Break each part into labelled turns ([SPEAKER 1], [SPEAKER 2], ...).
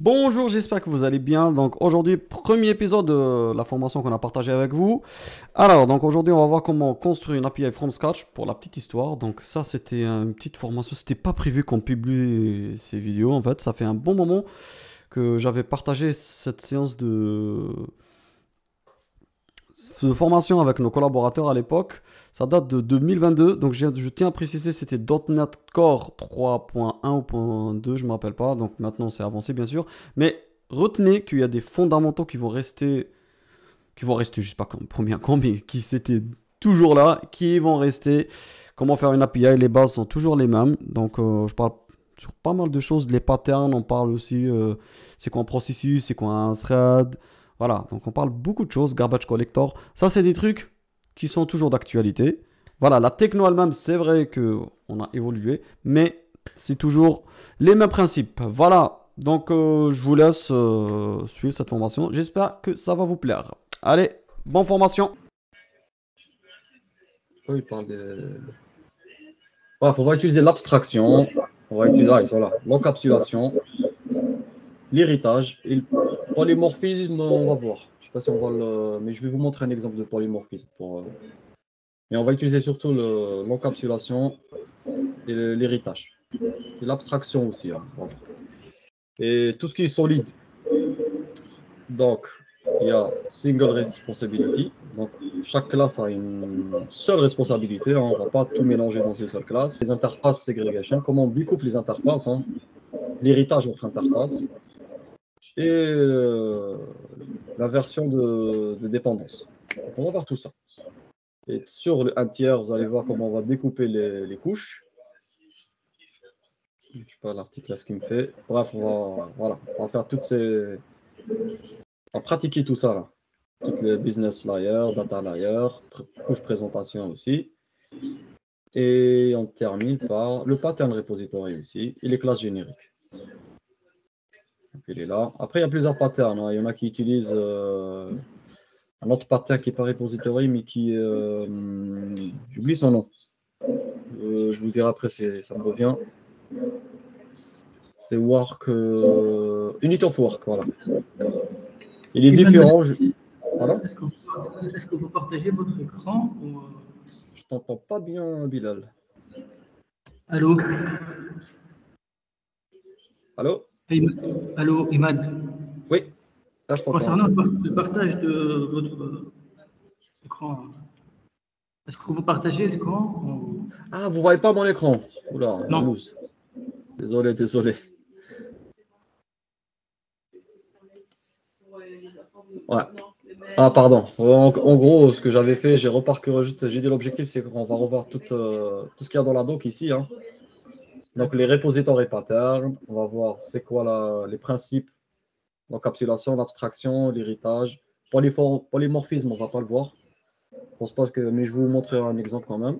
[SPEAKER 1] Bonjour, j'espère que vous allez bien. Donc aujourd'hui, premier épisode de la formation qu'on a partagée avec vous. Alors, donc aujourd'hui, on va voir comment construire une API from scratch pour la petite histoire. Donc ça, c'était une petite formation. C'était pas prévu qu'on publie ces vidéos. En fait, ça fait un bon moment que j'avais partagé cette séance de formation avec nos collaborateurs à l'époque. Ça date de 2022. Donc je tiens à préciser, c'était .NET Core 3.1 ou point 2, je ne me rappelle pas. Donc maintenant, c'est avancé, bien sûr. Mais retenez qu'il y a des fondamentaux qui vont rester, je sais pas combien, mais qui c'était toujours là, qui vont rester. Comment faire une API, les bases sont toujours les mêmes. Donc je parle sur pas mal de choses, les patterns, on parle aussi, c'est quoi un processus, c'est quoi un thread. Voilà, donc on parle beaucoup de choses, garbage collector. Ça, c'est des trucs qui sont toujours d'actualité. Voilà, la techno elle-même, c'est vrai que on a évolué, mais c'est toujours les mêmes principes. Voilà, donc je vous laisse suivre cette formation. J'espère que ça va vous plaire. Allez, bonne formation.
[SPEAKER 2] Oui, il parle de. Bref, on va utiliser l'abstraction, on va utiliser voilà, l'encapsulation, l'héritage et le polymorphisme, on va voir. Je ne sais pas si on va le. Mais je vais vous montrer un exemple de polymorphisme. Mais on va utiliser surtout l'encapsulation et l'héritage. Et l'abstraction aussi, hein, on va voir. Et tout ce qui est solide. Donc, il y a single responsibility. Donc, chaque classe a une seule responsabilité, hein. On ne va pas tout mélanger dans une seule classe. Les interfaces segregation, comment on découpe les interfaces, hein, l'héritage entre interfaces et la version de dépendance. Donc, on va voir tout ça. Et sur un tiers, vous allez voir comment on va découper les couches. Je ne sais pas l'article ce qu'il me fait. Bref, voilà, on va faire toutes ces. On va pratiquer tout ça là. Toutes les business layers, data layers, couche présentation aussi. Et on termine par le pattern repository aussi et les classes génériques. Donc, il est là. Après, il y a plusieurs patterns, hein. Il y en a qui utilisent un autre pattern qui n'est pas repository, mais qui. J'oublie son nom. Je vous dirai après si ça me revient. C'est Work. Unit of Work, voilà. Il est
[SPEAKER 3] Imad,
[SPEAKER 2] différent. Pardon?
[SPEAKER 3] est-ce que vous partagez votre écran ou...
[SPEAKER 2] Je t'entends pas bien, Bilal.
[SPEAKER 3] Allô?
[SPEAKER 2] Allô?
[SPEAKER 3] Allô, Imad.
[SPEAKER 2] Oui, là je t'entends.
[SPEAKER 3] Concernant le partage de votre écran, est-ce que vous partagez l'écran ou...
[SPEAKER 2] Ah, vous voyez pas mon écran? Oula, la
[SPEAKER 3] Non.
[SPEAKER 2] loose. Désolé, désolé. Ouais. Ah, pardon. En gros, ce que j'avais fait, j'ai reparcouru juste, j'ai dit l'objectif, c'est qu'on va revoir tout ce qu'il y a dans la doc ici, hein. Donc, les repositories patterns, on va voir c'est quoi les principes d'encapsulation, d'abstraction, l'héritage. Polymorphisme, on ne va pas le voir. Je pense pas mais je vais vous montrer un exemple quand même.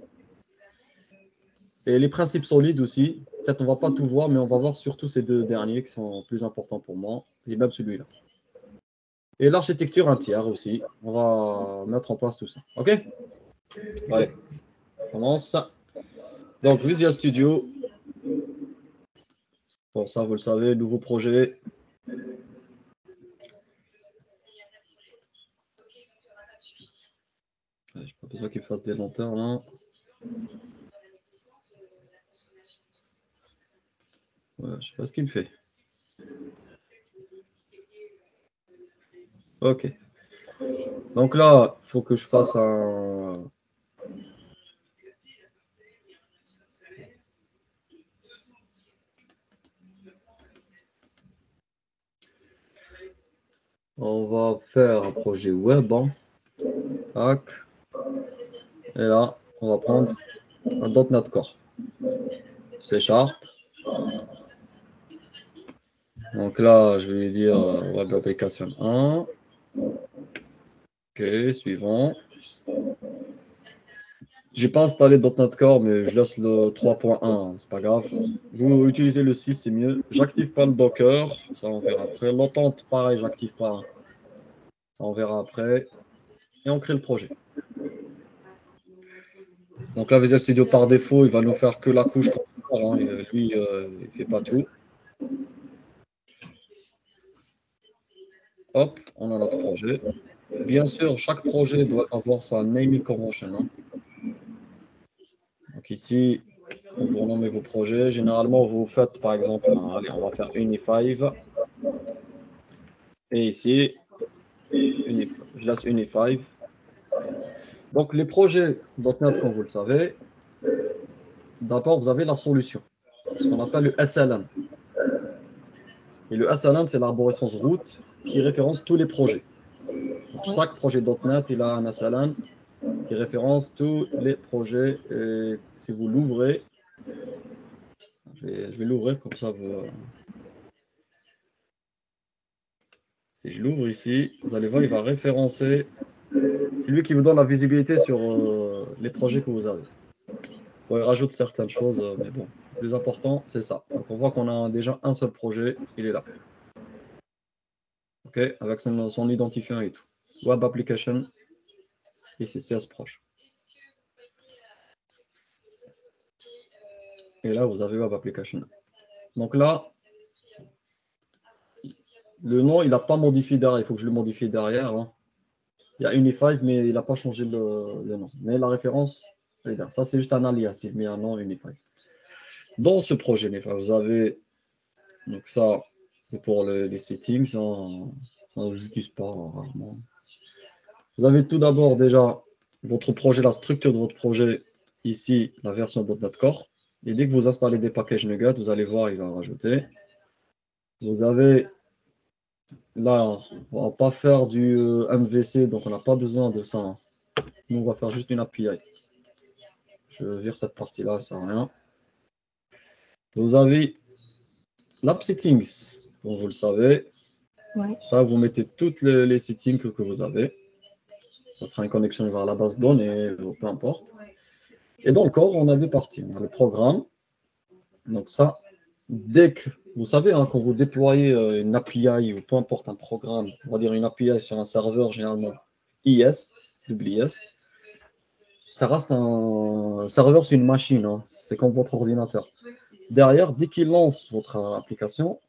[SPEAKER 2] Et les principes solides aussi. Peut-être on ne va pas tout voir, mais on va voir surtout ces deux derniers qui sont plus importants pour moi, et même celui-là. Et l'architecture un tiers aussi. On va mettre en place tout ça. OK? Allez, on commence. Donc, Visual Studio. Bon, ça, vous le savez, nouveau projet. Je n'ai pas besoin qu'il fasse des lenteurs là. Ouais, je ne sais pas ce qu'il me fait. OK. Donc là, il faut que je fasse un. On va faire un projet web, hein. Tac. Et là, on va prendre un .NET Core. C Sharp. Donc là, je vais lui dire Web Application 1. OK, suivant. J'ai pas installé .NET Core, mais je laisse le 3.1, c'est pas grave. Vous utilisez le 6, c'est mieux. J'active pas le Docker, ça on verra après. L'attente, pareil, j'active pas. Ça on verra après. Et on crée le projet. Donc là, Visual Studio par défaut, il va nous faire que la couche. Hein. Lui, il fait pas tout. Hop, on a notre projet. Bien sûr, chaque projet doit avoir sa naming convention, hein. Donc ici, quand vous renommez vos projets, généralement, vous faites, par exemple, allez, on va faire Uni5. Et ici, je laisse Uni5. Donc, les projets .NET, comme vous le savez, d'abord, vous avez la solution, ce qu'on appelle le SLN. Et le SLN, c'est l'arborescence route qui référence tous les projets. Donc, chaque projet .NET, il a un SLN qui référence tous les projets. Et si vous l'ouvrez, je vais l'ouvrir comme ça. Si je l'ouvre ici, vous allez voir, il va référencer. C'est lui qui vous donne la visibilité sur les projets que vous avez. Bon, il rajoute certaines choses, mais bon, le plus important, c'est ça. Donc, on voit qu'on a déjà un seul projet, il est là. OK, avec son identifiant et tout. Web Application, ici, CS proche. Et là, vous avez Web Application. Donc là, le nom, il n'a pas modifié derrière. Il faut que je le modifie derrière, hein. Il y a Uni5, mais il n'a pas changé le nom. Mais la référence, elle est là. Ça, c'est juste un alias. Il met un nom Uni5. Dans ce projet Uni5, vous avez. Donc, ça, c'est pour les settings. Ça, je n'utilise pas rarement. Vous avez tout d'abord déjà votre projet, la structure de votre projet. Ici, la version .NET Core. Et dès que vous installez des packages NuGet, vous allez voir, il va rajouter. Vous avez là, on ne va pas faire du MVC, donc on n'a pas besoin de ça, hein. Nous, on va faire juste une API. Je vire cette partie-là, ça sert à rien. Vous avez l'App Settings, comme vous le savez.
[SPEAKER 4] Ouais.
[SPEAKER 2] Ça, vous mettez toutes les settings que vous avez. Ça sera une connexion vers la base de données, peu importe. Et dans le corps, on a deux parties. On a le programme. Donc ça, dès que, vous savez, hein, quand vous déployez une API ou peu importe un programme, on va dire une API sur un serveur généralement IS, WIS, ça reste un serveur, c'est une machine, hein. C'est comme votre ordinateur. Derrière, dès qu'il lance votre application,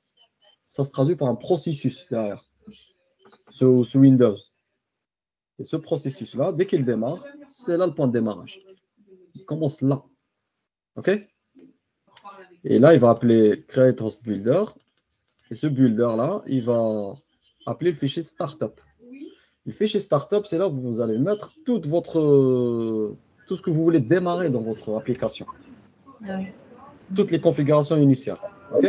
[SPEAKER 2] ça se traduit par un processus derrière, sous Windows. Et ce processus-là, dès qu'il démarre, c'est là le point de démarrage. Il commence là. OK? Et là, il va appeler Create Host Builder. Et ce builder-là, il va appeler le fichier Startup. Le fichier Startup, c'est là où vous allez mettre tout ce que vous voulez démarrer dans votre application.
[SPEAKER 4] Ah oui.
[SPEAKER 2] Toutes les configurations initiales. OK?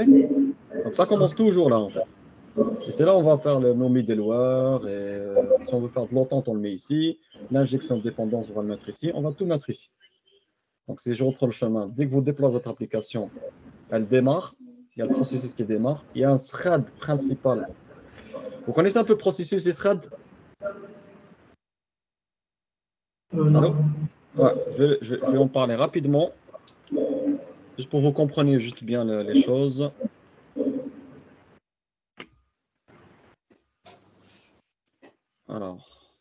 [SPEAKER 2] Donc ça commence toujours là, en fait. Et c'est là où on va faire nos middleware. Et si on veut faire de l'attente, on le met ici. L'injection de dépendance, on va le mettre ici. On va tout mettre ici. Donc si je reprends le chemin, dès que vous déployez votre application, elle démarre. Il y a le processus qui démarre. Il y a un thread principal. Vous connaissez un peu le processus et thread? Allô?
[SPEAKER 3] Non.
[SPEAKER 2] Ouais, je vais en parler rapidement, juste pour que vous compreniez juste bien les choses. Alors,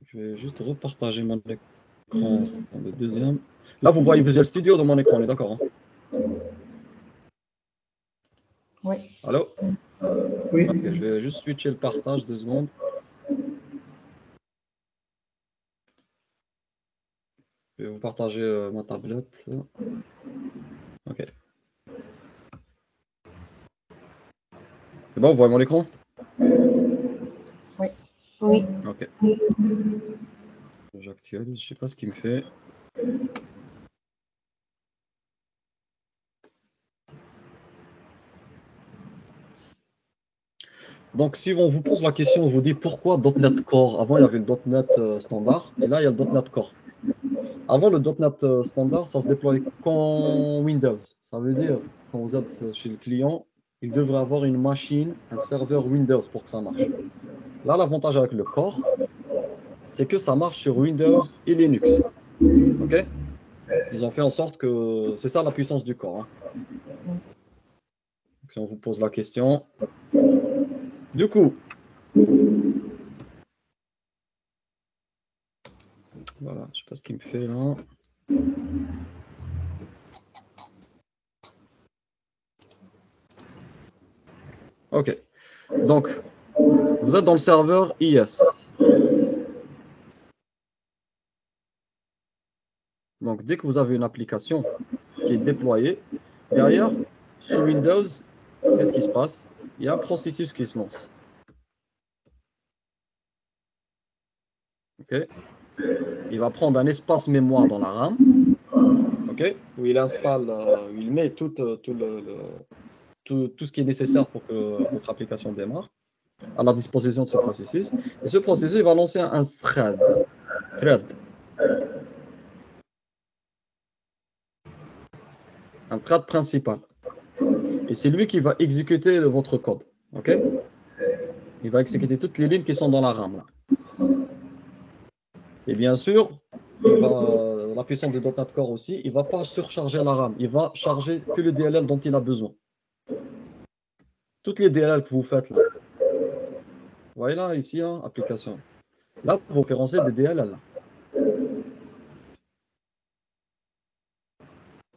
[SPEAKER 2] je vais juste repartager mon écran dans le deuxième. Là, vous voyez Visual Studio dans mon écran, on est d'accord, hein?
[SPEAKER 4] Oui.
[SPEAKER 2] Allô?
[SPEAKER 3] Oui.
[SPEAKER 2] Ok, je vais juste switcher le partage 2 secondes. Je vais vous partager ma tablette. Ok. C'est bon, vous voyez mon écran?
[SPEAKER 4] Oui. Oui.
[SPEAKER 2] Ok. J'actualise, je sais pas ce qu'il me fait. Donc, si on vous pose la question, on vous dit pourquoi .NET Core? Avant, il y avait le .NET standard, et là, il y a le .NET Core. Avant, le .NET standard, ça se déployait qu'en Windows. Ça veut dire, quand vous êtes chez le client, il devrait avoir une machine, un serveur Windows pour que ça marche. Là, l'avantage avec le Core, c'est que ça marche sur Windows et Linux. OK? Ils ont fait en sorte que c'est ça la puissance du Core, hein. Donc, si on vous pose la question. Du coup, voilà, je sais pas ce qu'il me fait là. OK. Donc, Vous êtes dans le serveur IS. Donc, dès que vous avez une application qui est déployée, derrière, sous Windows, qu'est-ce qui se passe? Il y a un processus qui se lance. Okay. Il va prendre un espace mémoire dans la RAM, okay, où il installe, où il met tout ce qui est nécessaire pour que votre application démarre à la disposition de ce processus. Et ce processus va lancer un thread. Un thread principal. Et c'est lui qui va exécuter votre code. Okay. Il va exécuter toutes les lignes qui sont dans la RAM. Là. Et bien sûr, la puissance de .NET Core aussi, il ne va pas surcharger la RAM. Il va charger que le DLL dont il a besoin. Toutes les DLL que vous faites là. Vous voyez là, ici, hein, application. Là, vous référencez des DLL. Là.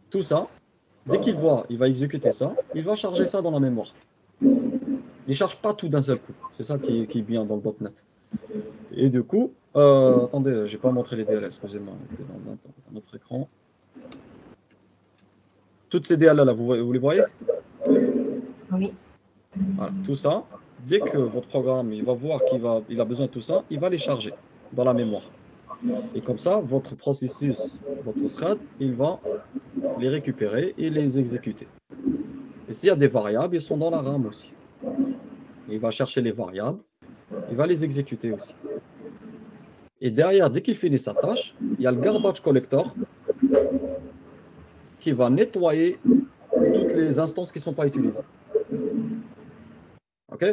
[SPEAKER 2] Tout ça, dès qu'il voit, il va exécuter ça, il va charger ça dans la mémoire. Il ne charge pas tout d'un seul coup. C'est ça qui est bien dans le .NET. Et du coup, attendez, je n'ai pas montré les DLL, excusez-moi, dans un autre écran. Toutes ces DLL là, vous les voyez?
[SPEAKER 4] Oui.
[SPEAKER 2] Voilà, tout ça, dès que votre programme il va voir qu'il a besoin de tout ça, il va les charger dans la mémoire. Et comme ça, votre processus, votre thread, il va les récupérer et les exécuter. Et s'il y a des variables, ils sont dans la RAM aussi. Il va chercher les variables, il va les exécuter aussi. Et derrière, dès qu'il finit sa tâche, il y a le garbage collector qui va nettoyer toutes les instances qui ne sont pas utilisées. OK?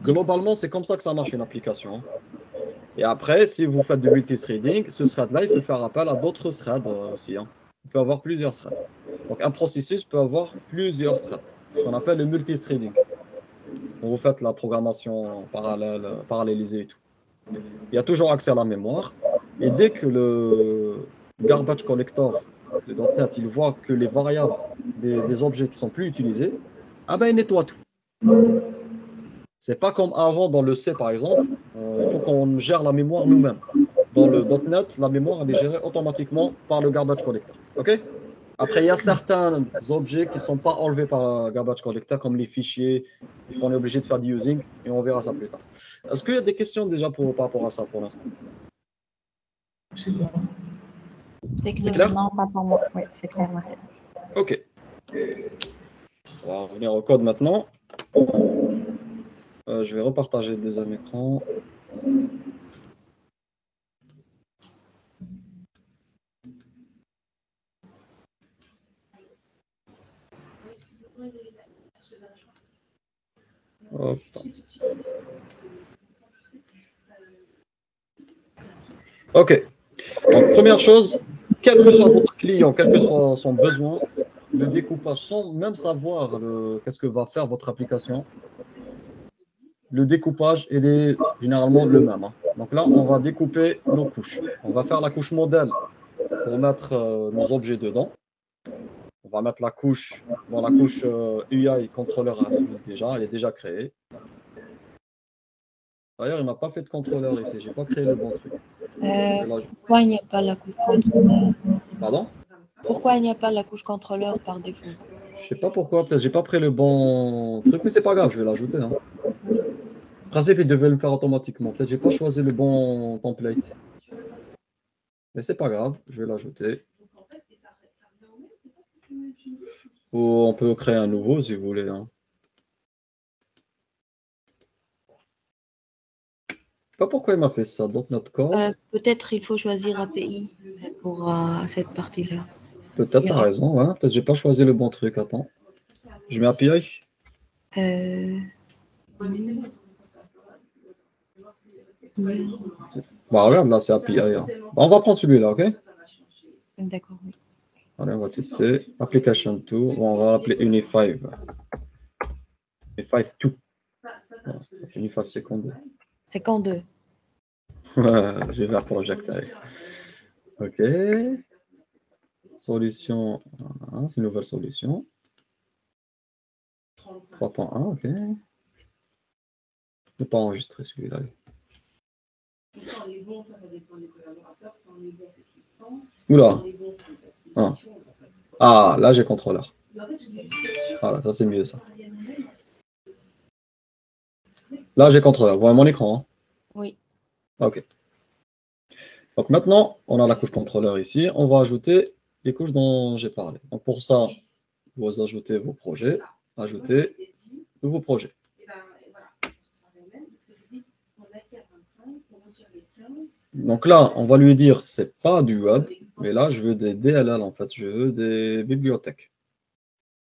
[SPEAKER 2] Globalement, c'est comme ça que ça marche une application. Et après, si vous faites du multithreading, ce thread-là, il faut faire appel à d'autres threads aussi. Hein. Il peut avoir plusieurs threads. Donc, un processus peut avoir plusieurs threads. Ce qu'on appelle le multithreading. Vous faites la programmation parallélisée et tout. Il y a toujours accès à la mémoire. Et dès que le garbage collector, le .NET, il voit que les variables des objets qui ne sont plus utilisés, ah ben, il nettoie tout. C'est pas comme avant dans le C, par exemple. Il faut qu'on gère la mémoire nous-mêmes. Dans le .NET, la mémoire elle est gérée automatiquement par le garbage collector. OK? Après, il y a certains objets qui ne sont pas enlevés par le garbage collector, comme les fichiers. On est obligé de faire du using et on verra ça plus tard. Est-ce qu'il y a des questions déjà par rapport à ça pour l'instant?
[SPEAKER 4] C'est clair?
[SPEAKER 2] clair?
[SPEAKER 4] Non, pas pour moi. Oui, c'est clair, merci.
[SPEAKER 2] OK. On va revenir au code maintenant. Je vais repartager le deuxième écran. Hop. OK. Donc, première chose, quel que soit votre client, quel que soit son besoin, le découpage, sans même savoir qu'est-ce que va faire votre application, le découpage, il est généralement le même. Hein. Donc là, on va découper nos couches. On va faire la couche modèle pour mettre nos objets dedans. On va mettre la couche, bon, la couche UI contrôleur, elle existe déjà, elle est déjà créée. D'ailleurs, il ne m'a pas fait de contrôleur ici, je n'ai pas créé le bon truc.
[SPEAKER 4] Pourquoi il n'y a pas la couche contrôleur?
[SPEAKER 2] Pardon?
[SPEAKER 4] Pourquoi il n'y a pas la couche contrôleur par défaut?
[SPEAKER 2] Je sais pas pourquoi, peut-être j'ai pas pris le bon truc, mais c'est pas grave, je vais l'ajouter. Hein. En principe, il devait le faire automatiquement. Peut-être j'ai pas choisi le bon template. Mais c'est pas grave, je vais l'ajouter. Ou on peut créer un nouveau si vous voulez. Hein. Je sais pas pourquoi il m'a fait ça, .NET Core.
[SPEAKER 4] Peut-être il faut choisir API pour cette partie-là.
[SPEAKER 2] Peut-être, t'as raison, ouais. Peut-être j'ai pas choisi le bon truc. Attends. Je mets API. Bah regarde là, c'est API. Hein. Bah, on va prendre celui-là, ok?
[SPEAKER 4] D'accord, oui.
[SPEAKER 2] Allez, on va tester. Application 2. On va l'appeler Uni5. Uni5 2. Uni5 seconde.
[SPEAKER 4] Seconde 2.
[SPEAKER 2] Je vais faire project. Ok. Solution. C'est une nouvelle solution. 3.1, ok. Je n'ai pas enregistré celui-là. Oula. Ah, là j'ai contrôleur. Voilà, ça c'est mieux ça. Là j'ai contrôleur. Vous voyez mon écran, hein?
[SPEAKER 4] Oui.
[SPEAKER 2] Ok. Donc maintenant, on a la couche contrôleur ici. On va ajouter les couches dont j'ai parlé. Donc pour ça, vous ajoutez vos projets. Ajoutez nouveau projet. Donc là, on va lui dire c'est pas du web, mais là je veux des DLL en fait, je veux des bibliothèques.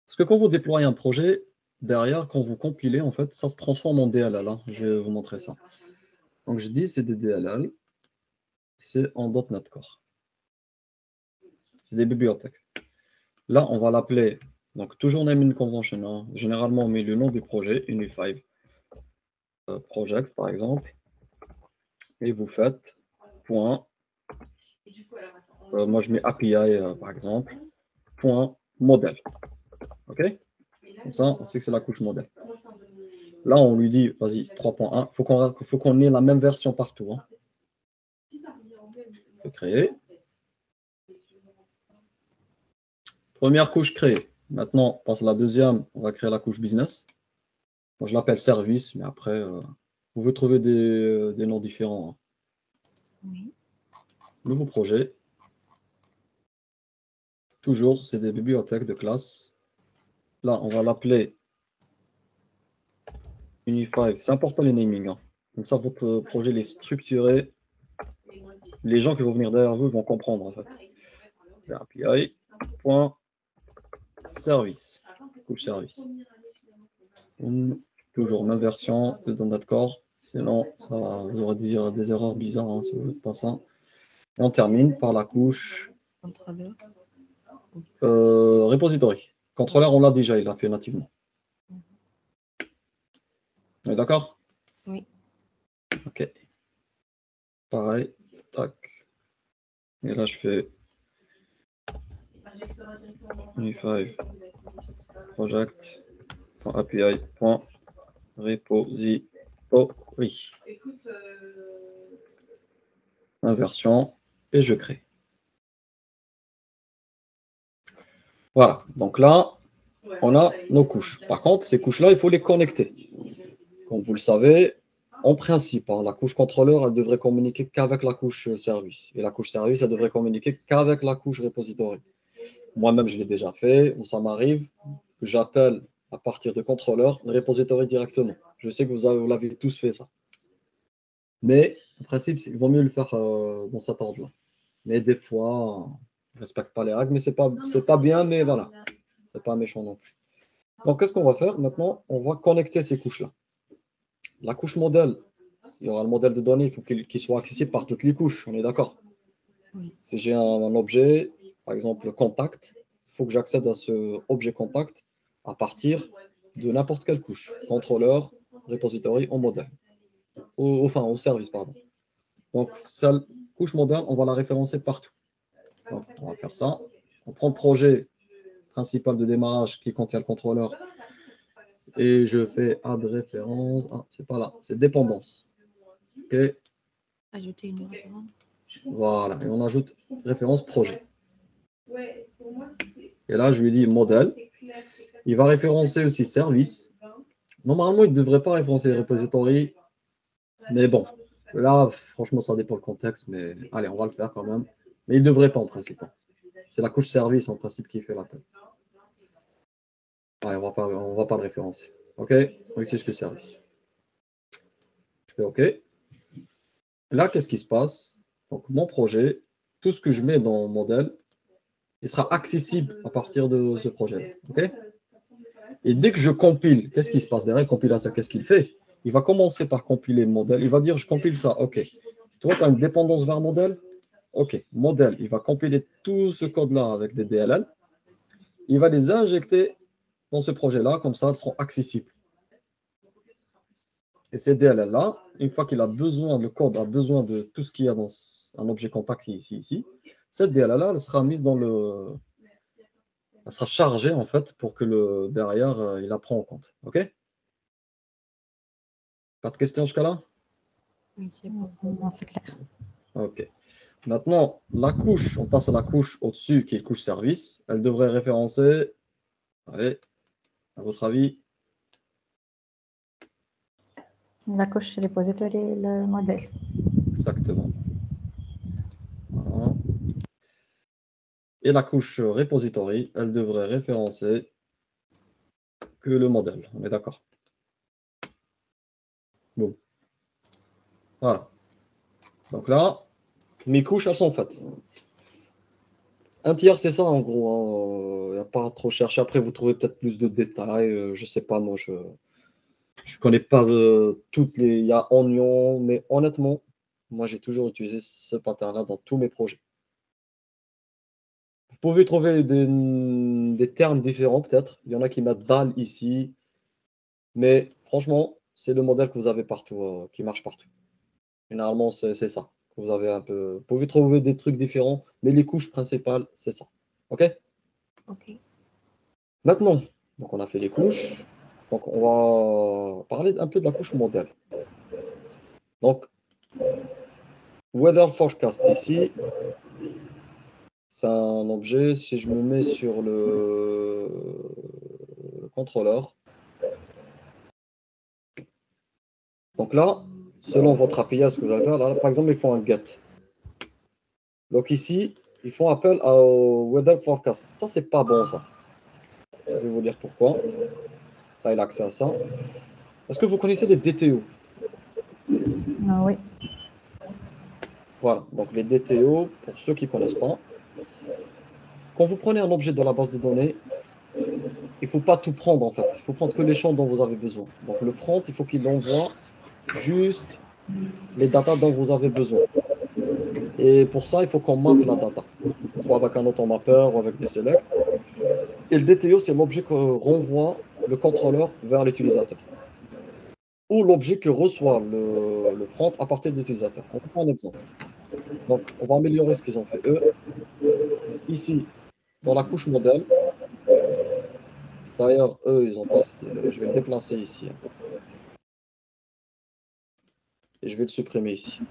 [SPEAKER 2] Parce que quand vous déployez un projet, derrière, quand vous compilez, en fait, ça se transforme en DLL, hein. Je vais vous montrer ça. Donc je dis c'est des DLL, c'est en .NET Core. C'est des bibliothèques. Là, on va l'appeler, donc toujours naming convention, hein. Généralement on met le nom du projet, Uni5 project par exemple, et vous faites point, moi je mets API par exemple, point modèle. Ok? Comme ça, on sait que c'est la couche modèle. Là, on lui dit, vas-y, 3.1, il faut qu'on ait la même version partout, hein. Je vais créer. Première couche créée. Maintenant, on passe à la deuxième, on va créer la couche business. Moi, je l'appelle service, mais après, vous pouvez trouver des noms différents, hein.
[SPEAKER 4] Oui.
[SPEAKER 2] Nouveau projet. Toujours, c'est des bibliothèques de classe. Là, on va l'appeler Uni5. C'est important les namings, hein. Comme ça, votre projet est structuré. Les gens qui vont venir derrière vous vont comprendre, en fait. API, point, service. Couche service. Toujours même version de .NET Core. Sinon, ça va, vous aurez des erreurs bizarres, hein, si vous ne faites pas ça. Et on termine par la couche
[SPEAKER 4] Contrôleur.
[SPEAKER 2] repository. Contrôleur, on l'a déjà, il l'a fait nativement. On est d'accord?
[SPEAKER 4] Oui.
[SPEAKER 2] Ok. Pareil. Tac. Et là, je fais Uni5 project.api.repository. Inversion. Et je crée. Voilà. Donc là, on a nos couches. Par contre, ces couches-là, il faut les connecter. Comme vous le savez, en principe, hein, la couche contrôleur, elle devrait communiquer qu'avec la couche service. Et la couche service, elle devrait communiquer qu'avec la couche repository. Moi-même, je l'ai déjà fait, ou ça m'arrive que j'appelle à partir de contrôleur le repository directement. Je sais que vous l'avez tous fait ça. Mais en principe, il vaut mieux le faire dans cet ordre-là. Mais des fois, on ne respecte pas les règles, mais c'est pas bien, mais voilà. C'est pas méchant non plus. Donc, qu'est-ce qu'on va faire? Maintenant, on va connecter ces couches-là. La couche modèle, il y aura le modèle de données, il faut qu'il soit accessible par toutes les couches, on est d'accord?
[SPEAKER 4] Oui.
[SPEAKER 2] Si j'ai un objet, par exemple contact, il faut que j'accède à ce objet contact à partir de n'importe quelle couche. Contrôleur, repository ou modèle. Enfin, au service, pardon. Donc, cette couche modèle, on va la référencer partout. Donc, on va faire ça. On prend le projet principal de démarrage qui contient le contrôleur et je fais add référence. Ah, c'est pas là, c'est dépendance. Ok.
[SPEAKER 4] Ajouter une référence.
[SPEAKER 2] Voilà, et on ajoute référence projet. Et là, je lui dis modèle. Il va référencer aussi service. Normalement, il ne devrait pas référencer repository. Mais bon, là, franchement, ça dépend du contexte. Mais allez, on va le faire quand même. Mais il ne devrait pas en principe. C'est la couche service en principe qui fait l'appel. Allez, on va pas le référencer. OK? On utilise que service. Je fais OK. Là, qu'est-ce qui se passe? Donc, mon projet, tout ce que je mets dans mon modèle, il sera accessible à partir de ce projet. OK? Et dès que je compile, qu'est-ce qui se passe derrière? Le compilateur, qu'est-ce qu'il fait? Il va commencer par compiler le modèle. Il va dire, je compile ça. OK. Toi, tu as une dépendance vers modèle? OK. Modèle, il va compiler tout ce code-là avec des DLL. Il va les injecter dans ce projet-là. Comme ça, elles seront accessibles. Et ces DLL-là, une fois qu'il a besoin, le code a besoin de tout ce qu'il y a dans un objet contact ici, cette DLL-là, elle sera mise dans le... Elle sera chargée, en fait, pour que derrière, il la prend en compte. OK? Pas de questions jusqu'à là?
[SPEAKER 4] Oui, c'est bon.
[SPEAKER 5] Non, c'est clair.
[SPEAKER 2] Ok. Maintenant, la couche, on passe à la couche au-dessus qui est couche service. Elle devrait référencer, allez, à votre avis,
[SPEAKER 5] La couche repository, le modèle.
[SPEAKER 2] exactement. Voilà. Et la couche repository, elle devrait référencer que le modèle. On est d'accord? Bon. Voilà. Donc là, mes couches, elles sont faites. Un tiers, c'est ça en gros. Il n'y a pas à trop chercher. Après, vous trouvez peut-être plus de détails. Je sais pas, moi, je connais pas toutes les. Il y a Onion, mais honnêtement, moi, j'ai toujours utilisé ce pattern-là dans tous mes projets. Vous pouvez trouver des termes différents, peut-être. Il y en a qui mettent dalle ici. Mais franchement, c'est le modèle que vous avez partout, qui marche partout. Généralement, c'est ça. Vous avez un peu. Vous pouvez trouver des trucs différents, mais les couches principales, c'est ça. OK?
[SPEAKER 4] Ok.
[SPEAKER 2] Maintenant, donc on a fait les couches. Donc on va parler un peu de la couche modèle. Donc, weather forecast ici, c'est un objet. Si je me mets sur le contrôleur, donc là, selon votre API, ce que vous allez faire, là, par exemple, ils font un get. Donc ici, ils font appel au weather forecast. Ça, c'est pas bon, ça. Je vais vous dire pourquoi. Là, il a accès à ça. Est-ce que vous connaissez les DTO?
[SPEAKER 5] Ah, oui.
[SPEAKER 2] Voilà, donc les DTO, pour ceux qui ne connaissent pas, quand vous prenez un objet de la base de données, il ne faut pas tout prendre en fait. Il faut prendre que les champs dont vous avez besoin. Donc le front, il faut qu'il envoie juste les datas dont vous avez besoin. Et pour ça, il faut qu'on mappe la data, soit avec un automappeur ou avec des selects. Et le DTO, c'est l'objet que renvoie le contrôleur vers l'utilisateur. Ou l'objet que reçoit le front à partir de l'utilisateur. On prend un exemple. Donc, on va améliorer ce qu'ils ont fait eux. Ici, dans la couche modèle, d'ailleurs, eux, ils ont pas. Je vais le déplacer ici, hein. Et je vais le supprimer ici.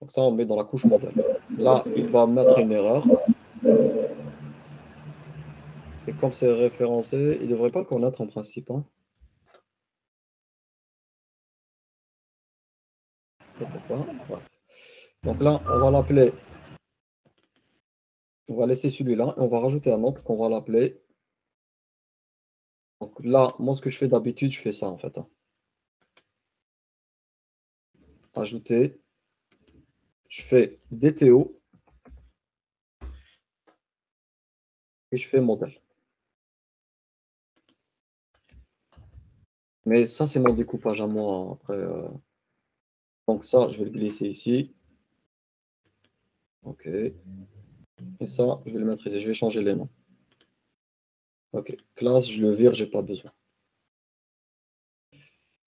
[SPEAKER 2] Donc ça, on met dans la couche modèle. Là, il va mettre une erreur. Et comme c'est référencé, il ne devrait pas le connaître en principe, hein. Peut-être pas. Bref. Donc là, on va l'appeler. On va laisser celui-là et on va rajouter un autre qu'on va l'appeler. Donc là, moi, ce que je fais d'habitude, je fais ça en fait, hein. Ajouter. Je fais DTO et je fais modèle. Mais ça, c'est mon découpage à moi, hein. Après, donc ça, je vais le glisser ici. OK. Et ça, je vais le mettre ici. Je vais changer les noms. OK. Classe, je le vire, j'ai pas besoin.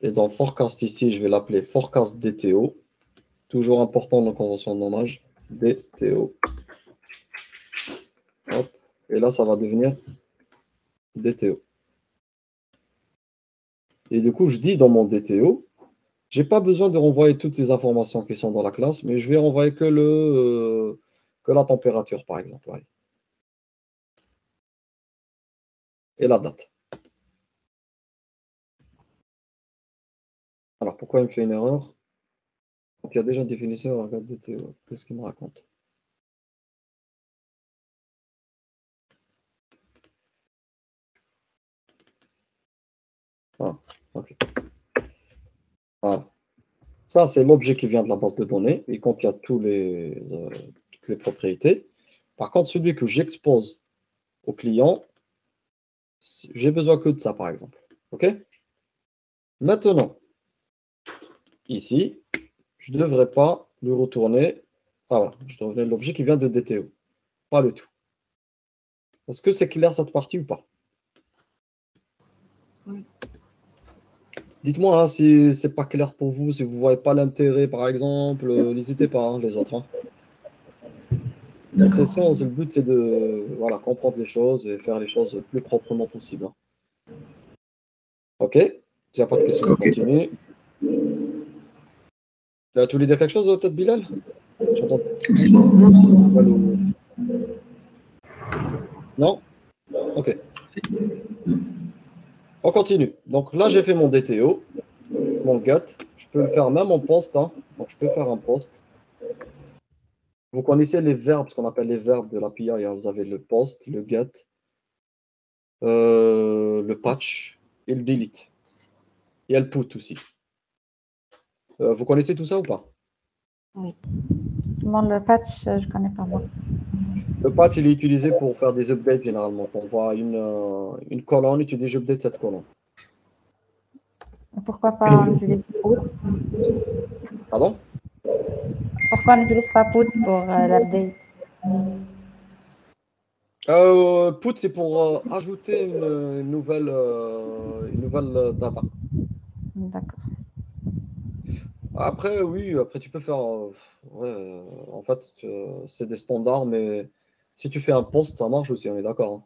[SPEAKER 2] Et dans forecast ici, je vais l'appeler forecast DTO. Toujours important dans la convention de nommage. DTO. Hop. Et là, ça va devenir DTO. Et du coup, je dis dans mon DTO, j'ai pas besoin de renvoyer toutes ces informations qui sont dans la classe, mais je vais renvoyer que la température, par exemple. Allez. Et la date. Alors, pourquoi il me fait une erreur? Donc, il y a déjà une définition, regarde DTO. Qu'est-ce qu'il me raconte? Ah, ok. Voilà. Ça, c'est l'objet qui vient de la base de données. Il contient toutes les propriétés. Par contre, celui que j'expose au client, j'ai besoin que de ça, par exemple. OK? Maintenant, ici, je ne devrais pas lui retourner. Ah voilà, je devrais l'objet qui vient de DTO. Pas le tout. Est-ce que c'est clair cette partie ou pas?
[SPEAKER 4] Oui.
[SPEAKER 2] Dites-moi hein, si c'est pas clair pour vous, si vous ne voyez pas l'intérêt, par exemple, n'hésitez pas, hein, les autres, hein.
[SPEAKER 3] D'accord.
[SPEAKER 2] Le but, c'est de voilà, comprendre les choses et faire les choses le plus proprement possible, hein. OK? S'il n'y a pas de questions, on continue. Tu voulais dire quelque chose, peut-être, Bilal? J'entends. Non? Ok. On continue. Donc là, j'ai fait mon DTO, mon get. Je peux le faire même en post. Hein. Donc je peux faire un post. Vous connaissez les verbes, ce qu'on appelle les verbes de l'API. Hein. Vous avez le post, le get, le patch et le delete. Il y a le put aussi. Vous connaissez tout ça ou pas?
[SPEAKER 5] Oui. Bon, le patch, je connais pas moi.
[SPEAKER 2] Le patch, il est utilisé pour faire des updates généralement. On voit une colonne et tu dis j'update cette colonne.
[SPEAKER 5] Pourquoi pas on utilise put?
[SPEAKER 2] Pardon?
[SPEAKER 5] Pourquoi on n'utilise pas put pour l'update?
[SPEAKER 2] Put, c'est pour ajouter une nouvelle data.
[SPEAKER 5] D'accord.
[SPEAKER 2] Après, oui, après tu peux faire. Ouais, en fait, c'est des standards, mais si tu fais un post, ça marche aussi, on est d'accord. Hein.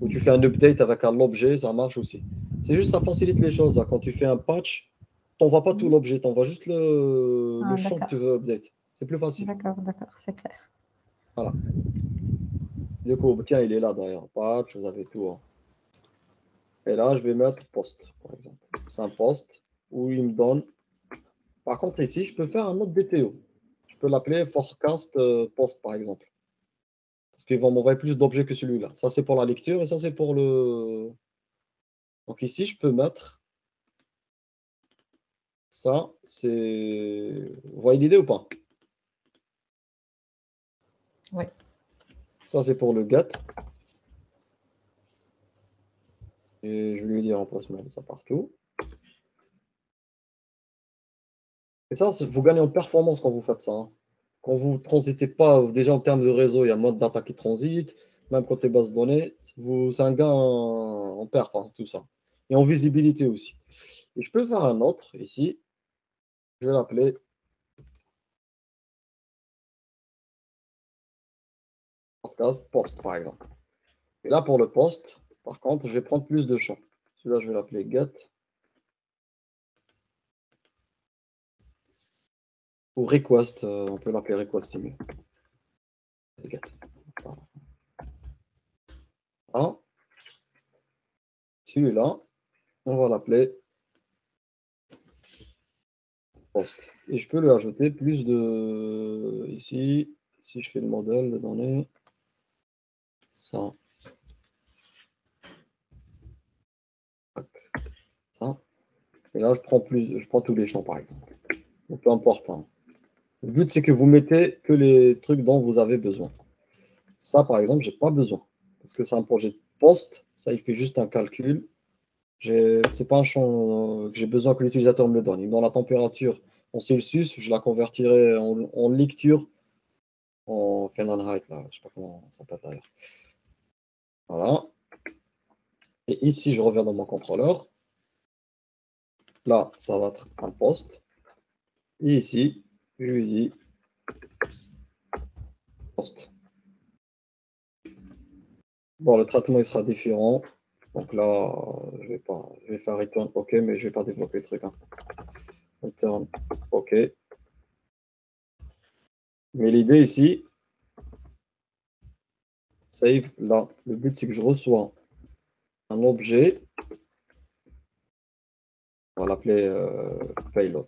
[SPEAKER 2] Ou tu fais un update avec un objet, ça marche aussi. C'est juste ça facilite les choses. Hein. Quand tu fais un patch, tu n'envoies pas tout l'objet, tu envoies juste le champ que tu veux update. C'est plus facile.
[SPEAKER 5] D'accord, c'est clair.
[SPEAKER 2] Voilà. Du coup, tiens, il est là d'ailleurs. Patch, vous avez tout. Hein. Et là, je vais mettre post, par exemple. C'est un post où il me donne. Par contre, ici, je peux faire un autre DTO. Je peux l'appeler forecast post, par exemple. Parce qu'ils vont m'envoyer plus d'objets que celui-là. Ça, c'est pour la lecture et ça, c'est pour le. Donc ici, je peux mettre. Ça, c'est. Vous voyez l'idée ou pas?
[SPEAKER 5] Oui.
[SPEAKER 2] Ça, c'est pour le get. Et je lui dis en post ça partout. Et ça, vous gagnez en performance quand vous faites ça. Hein. Quand vous ne transitez pas, déjà en termes de réseau, il y a moins de data qui transite. Même côté base de données, c'est un gain en perf, hein, tout ça. Et en visibilité aussi. Et je peux faire un autre ici. Je vais l'appeler podcast post, par exemple. Et là, pour le post, par contre, je vais prendre plus de champs. Celui-là, je vais l'appeler get. Ou request, on peut l'appeler request, c'est mieux. Get. Voilà. Celui-là, on va l'appeler post. Et je peux lui ajouter plus de. Ici, si je fais le modèle de données, ça. Ça. Et là, je prends tous les champs, par exemple. Donc, peu importe. Hein. Le but, c'est que vous mettez que les trucs dont vous avez besoin. Ça, par exemple, j'ai pas besoin. Parce que c'est un projet de poste. Ça, il fait juste un calcul. C'est pas un champ que j'ai besoin que l'utilisateur me le donne. Il me donne la température en Celsius, je la convertirai en lecture en Fahrenheit, là. Je sais pas comment ça s'appelle d'ailleurs. Voilà. Et ici, je reviens dans mon contrôleur. Là, ça va être un poste. Et ici, je lui dis poste. Bon, le traitement il sera différent. Donc là, je vais faire return OK, mais je vais pas développer le truc. Hein. Return OK. Mais l'idée ici, save, là, le but c'est que je reçois un objet. On va l'appeler payload.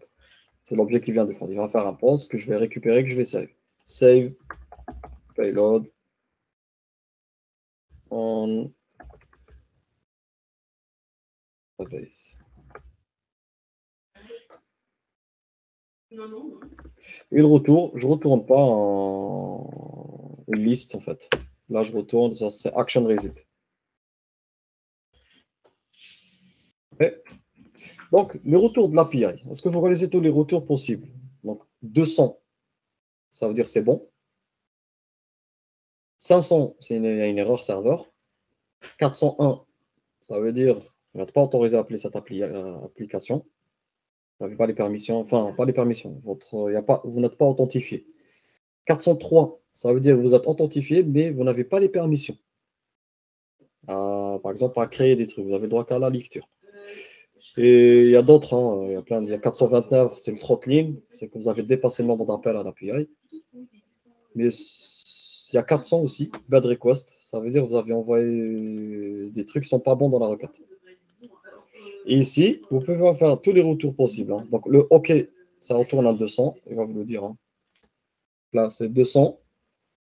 [SPEAKER 2] C'est l'objet qui vient de faire. Il va faire un post que je vais récupérer, que je vais save. Save payload on base. Et le retour, je ne retourne pas en une liste en fait. Là, je retourne, ça c'est action result. Okay. Donc, les retours de l'API. Est-ce que vous connaissez tous les retours possibles? Donc, 200, ça veut dire c'est bon. 500, c'est une erreur serveur. 401, ça veut dire vous n'êtes pas autorisé à appeler cette application. Vous n'avez pas les permissions, enfin, pas les permissions. Vous n'êtes pas authentifié. 403, ça veut dire que vous êtes authentifié, mais vous n'avez pas les permissions. Par exemple, à créer des trucs. Vous avez le droit qu'à la lecture. Et il y a d'autres, hein, il y a plein, il y a 429, c'est le throttling, c'est que vous avez dépassé le nombre d'appels à l'API. Mais il y a 400 aussi, bad request, ça veut dire que vous avez envoyé des trucs qui ne sont pas bons dans la requête. Et ici, vous pouvez faire tous les retours possibles, hein. Donc le OK, ça retourne à 200, il va vous le dire, hein. Là, c'est 200.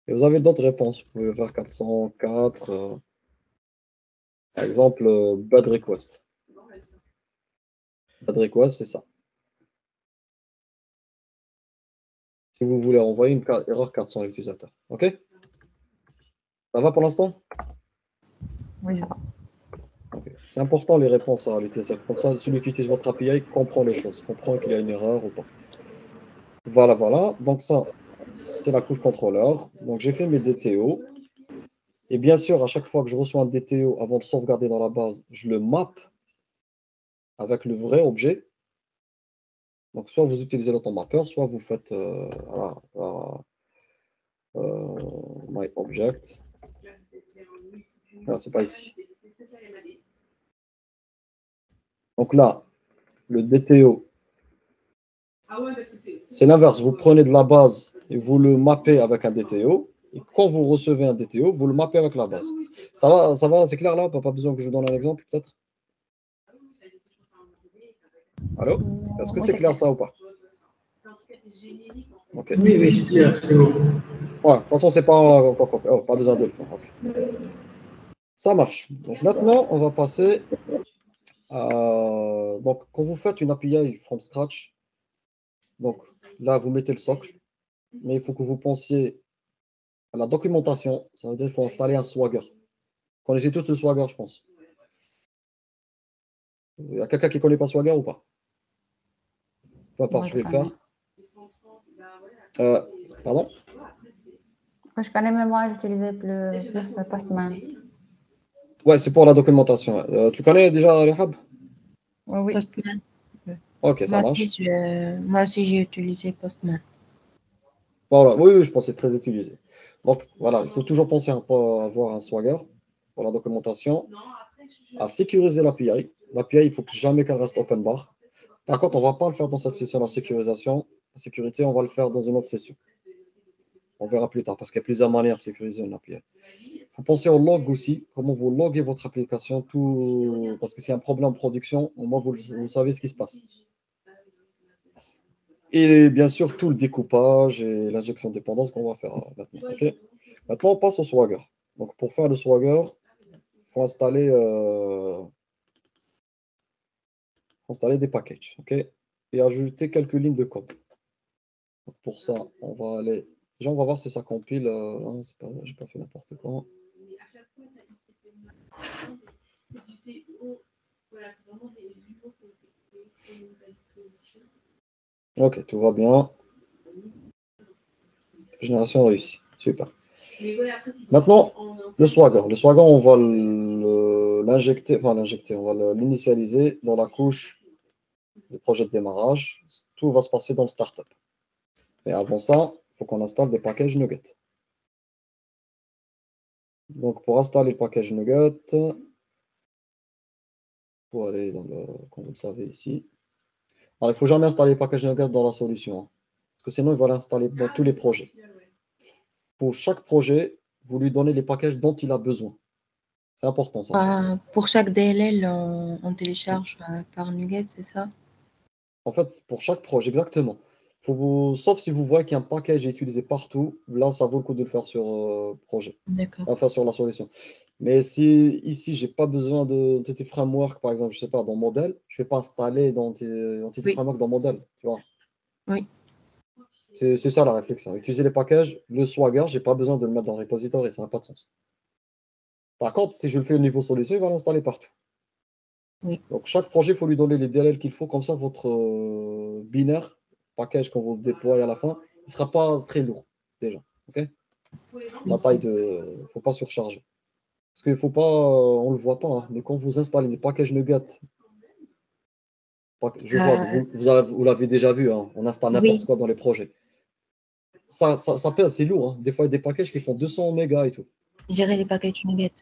[SPEAKER 2] Et vous avez d'autres réponses. Vous pouvez faire 404. Par exemple, bad request. Bad request, c'est ça. Si vous voulez envoyer une erreur 400 à l'utilisateur. OK? Ça va pour l'instant?
[SPEAKER 5] Oui, ça va.
[SPEAKER 2] Okay. C'est important les réponses à l'utilisateur. Comme ça, celui qui utilise votre API comprend les choses, comprend qu'il y a une erreur ou pas. Voilà, voilà. Donc ça, c'est la couche contrôleur. Donc j'ai fait mes DTO. Et bien sûr, à chaque fois que je reçois un DTO, avant de sauvegarder dans la base, je le map avec le vrai objet. Donc soit vous utilisez l'automapper, soit vous faites my object. Non, c'est pas ici. Donc là, le DTO, c'est l'inverse. Vous prenez de la base et vous le mappez avec un DTO. Et quand vous recevez un DTO, vous le mappez avec la base. Ça va, c'est clair là? Pas besoin que je vous donne un exemple peut-être? Allô? Est-ce que
[SPEAKER 5] Oui,
[SPEAKER 2] c'est
[SPEAKER 5] c'est
[SPEAKER 2] clair
[SPEAKER 5] clair.
[SPEAKER 2] ça ou pas? Ok.
[SPEAKER 3] Oui, oui, c'est clair, c'est bon.
[SPEAKER 2] Ouais, de toute façon, c'est pas besoin de le faire. Ok. Ça marche. Donc maintenant, on va passer à... Donc, quand vous faites une API from scratch, donc là, vous mettez le socle, mais il faut que vous pensiez à la documentation. Ça veut dire qu'il faut installer un Swagger. Vous connaissez tous le Swagger, je pense. Il y a quelqu'un qui ne connaît pas Swagger ou pas? Peu importe,
[SPEAKER 5] Moi,
[SPEAKER 2] je
[SPEAKER 5] je
[SPEAKER 2] vais le faire.
[SPEAKER 5] connais.
[SPEAKER 2] Euh, pardon?
[SPEAKER 5] Moi, je connais, mais moi, j'utilisais plus Postman.
[SPEAKER 2] Ouais, c'est pour la documentation. Tu connais déjà Rehab?
[SPEAKER 5] Oui, oui.
[SPEAKER 4] Postman.
[SPEAKER 2] Ok, ça marche.
[SPEAKER 4] Moi aussi, j'ai utilisé Postman.
[SPEAKER 2] Voilà. Oui, oui, je pense que c'est très utilisé. Donc, voilà, il faut toujours penser à avoir un Swagger pour la documentation, à sécuriser l'API. L'API, il faut que jamais qu'elle reste open bar. Par contre, on ne va pas le faire dans cette session la sécurisation. La sécurité, on va le faire dans une autre session. On verra plus tard parce qu'il y a plusieurs manières de sécuriser une API. Il faut penser au log aussi, comment vous loguez votre application, tout... parce que s'il y a un problème en production, au moins vous savez ce qui se passe. Et bien sûr, tout le découpage et l'injection de dépendance qu'on va faire maintenant. Okay. Maintenant, on passe au Swagger. Donc, pour faire le Swagger, il faut installer des packages. Okay, et ajouter quelques lignes de code. Donc, pour ça, on va aller. Déjà, on va voir si ça compile. Non, je n'ai pas fait n'importe quoi. Ok, tout va bien. Génération réussie. Super. Maintenant, le Swagger. Le Swagger, on va l'injecter, on va l'initialiser dans la couche du projet de démarrage. Tout va se passer dans le startup. Et avant ça, il faut qu'on installe des packages Nugget. Donc, pour installer le package Nugget, il faut aller dans le, comme vous le savez ici. Alors, il ne faut jamais installer le package Nugget dans la solution, hein, parce que sinon, il va l'installer dans tous les projets. Pour chaque projet, vous lui donnez les packages dont il a besoin. C'est important, ça.
[SPEAKER 4] Pour chaque DLL, on télécharge par Nuget, c'est ça?
[SPEAKER 2] En fait, pour chaque projet, exactement. Sauf si vous voyez qu'un package est utilisé partout, là, ça vaut le coup de le faire sur projet,
[SPEAKER 4] D'accord.
[SPEAKER 2] enfin sur la solution. Mais si ici, j'ai pas besoin d'Entity Framework, par exemple, je sais pas, dans Model, je vais pas installer Entity Framework dans Model, tu vois.
[SPEAKER 4] Oui.
[SPEAKER 2] C'est ça la réflexion. Utiliser les packages, le Swagger, j'ai pas besoin de le mettre dans le repository, ça n'a pas de sens. Par contre, si je le fais au niveau solution, il va l'installer partout.
[SPEAKER 4] Oui.
[SPEAKER 2] Donc, chaque projet, il faut lui donner les DLL qu'il faut. Comme ça, votre binaire, package qu'on vous déploie à la fin, il ne sera pas très lourd, déjà. OK? La taille de... Il ne faut pas surcharger. Parce qu'il ne faut pas... on ne le voit pas, hein, mais quand vous installez des packages Nugget, je vois que vous l'avez déjà vu, hein, on installe n'importe quoi dans les projets. Ça pèse, c'est lourd. Hein. Des fois, il y a des packages qui font 200 mégas et tout.
[SPEAKER 4] Gérer les packages Nuget.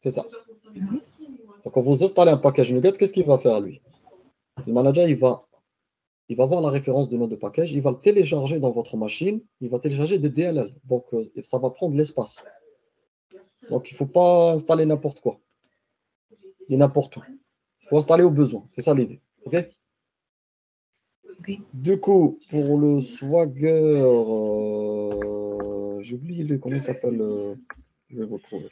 [SPEAKER 2] C'est ça. Donc, quand vous installez un package NuGet, qu'est-ce qu'il va faire, lui? Le manager, il va voir la référence de nom de package, il va le télécharger dans votre machine, il va télécharger des DLL. Donc, ça va prendre de l'espace. Donc, il ne faut pas installer n'importe quoi, ni n'importe où. Il faut installer au besoin. C'est ça l'idée. OK?
[SPEAKER 4] Ok.
[SPEAKER 2] Du coup, pour le Swagger, j'oublie comment il s'appelle. Je vais vous le trouver.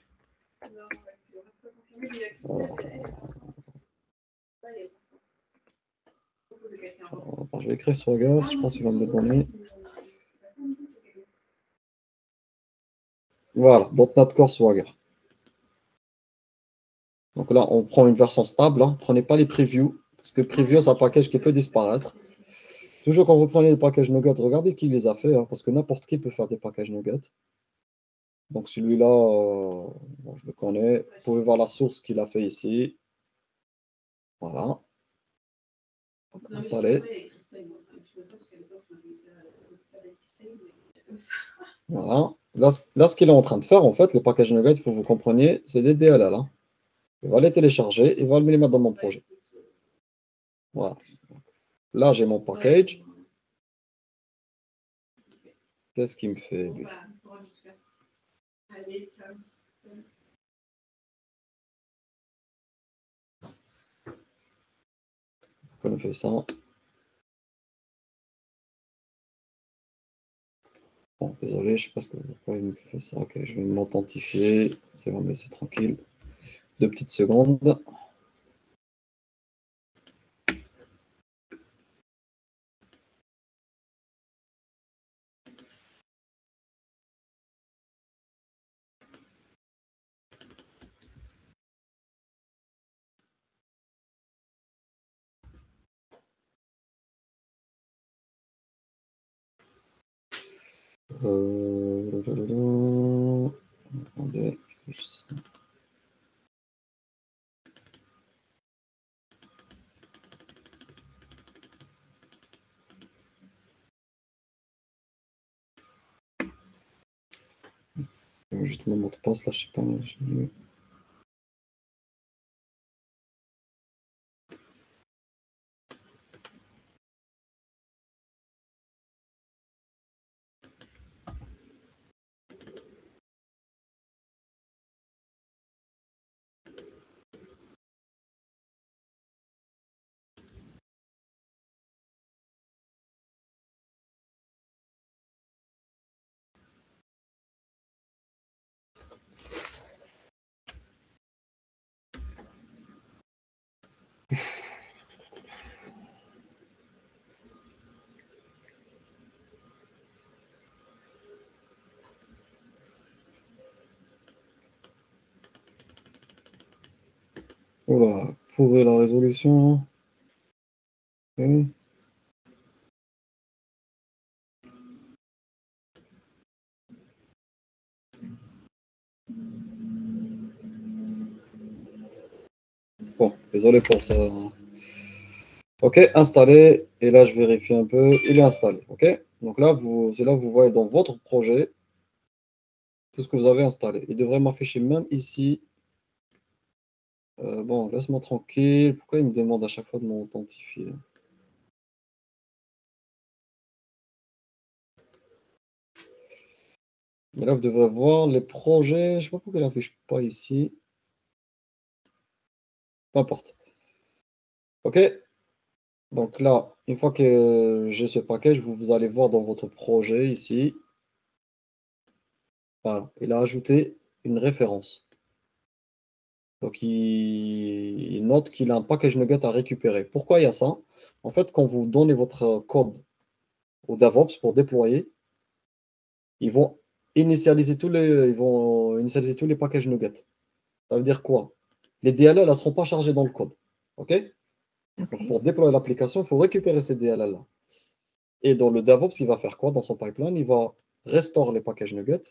[SPEAKER 2] Attends, je vais écrire Swagger, je pense qu'il va me le donner. Voilà, .NET Core Swagger. Donc là, on prend une version stable. Hein. Prenez pas les previews, parce que preview, c'est un package qui peut disparaître. Toujours quand vous prenez les packages Nougat, regardez qui les a fait, hein, parce que n'importe qui peut faire des packages Nougat. Donc celui-là, bon, je le connais. Vous pouvez voir la source qu'il a fait ici. Voilà. Installer. Voilà. Là, ce qu'il est en train de faire, en fait, les packages Nougat, il faut que vous compreniez, c'est des DLL. Hein. Il va les télécharger et va les mettre dans mon projet. Voilà. Là, j'ai mon package. Qu'est-ce qu'il me fait, lui? Pourquoi il me fait ça? Bon, désolé, je ne sais pas pourquoi il me fait ça. Ok, je vais m'authentifier. Ça va me laisser tranquille. 2 petites secondes. Attendez, juste mon mot de passe là, je sais pas. Voilà, pour la résolution. Ok. Bon, désolé pour ça. Ok, installé. Et là, je vérifie un peu. Il est installé. Ok. Donc là, c'est là que vous voyez dans votre projet tout ce que vous avez installé. Il devrait m'afficher même ici. Bon, laisse-moi tranquille. Pourquoi il me demande à chaque fois de m'authentifier? Mais là, vous devrez voir les projets. Je ne sais pas pourquoi il n'affiche pas ici. Peu importe. OK. Donc là, une fois que j'ai ce package, vous allez voir dans votre projet ici. Voilà. Il a ajouté une référence. Donc il note qu'il a un package Nugget à récupérer. Pourquoi il y a ça? En fait, quand vous donnez votre code au DevOps pour déployer, ils vont initialiser tous les packages Nugget. Ça veut dire quoi? Les DLL ne seront pas chargés dans le code. OK? Donc,
[SPEAKER 4] Ok.
[SPEAKER 2] pour déployer l'application, il faut récupérer ces DLL-là. Et dans le DevOps, il va faire quoi dans son pipeline? Il va restore les packages Nugget.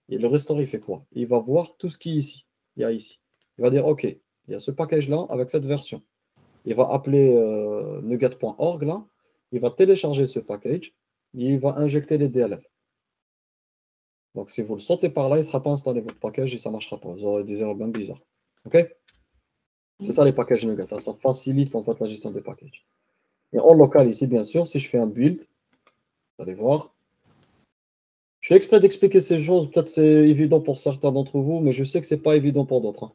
[SPEAKER 2] Et le restore, il fait quoi? Il va voir tout ce qui est ici. Il y a ici. Il va dire, OK, il y a ce package-là avec cette version. Il va appeler nugget.org là. Il va télécharger ce package. Et il va injecter les DLL. Donc, si vous le sautez par là, il ne sera pas installé votre package et ça ne marchera pas. Vous aurez des erreurs bien bizarres. OK? C'est ça les packages Nuget, hein. Ça facilite en fait la gestion des packages. Et en local ici, bien sûr, si je fais un build, vous allez voir. Je fais exprès d'expliquer ces choses, peut-être c'est évident pour certains d'entre vous, mais je sais que c'est pas évident pour d'autres, hein.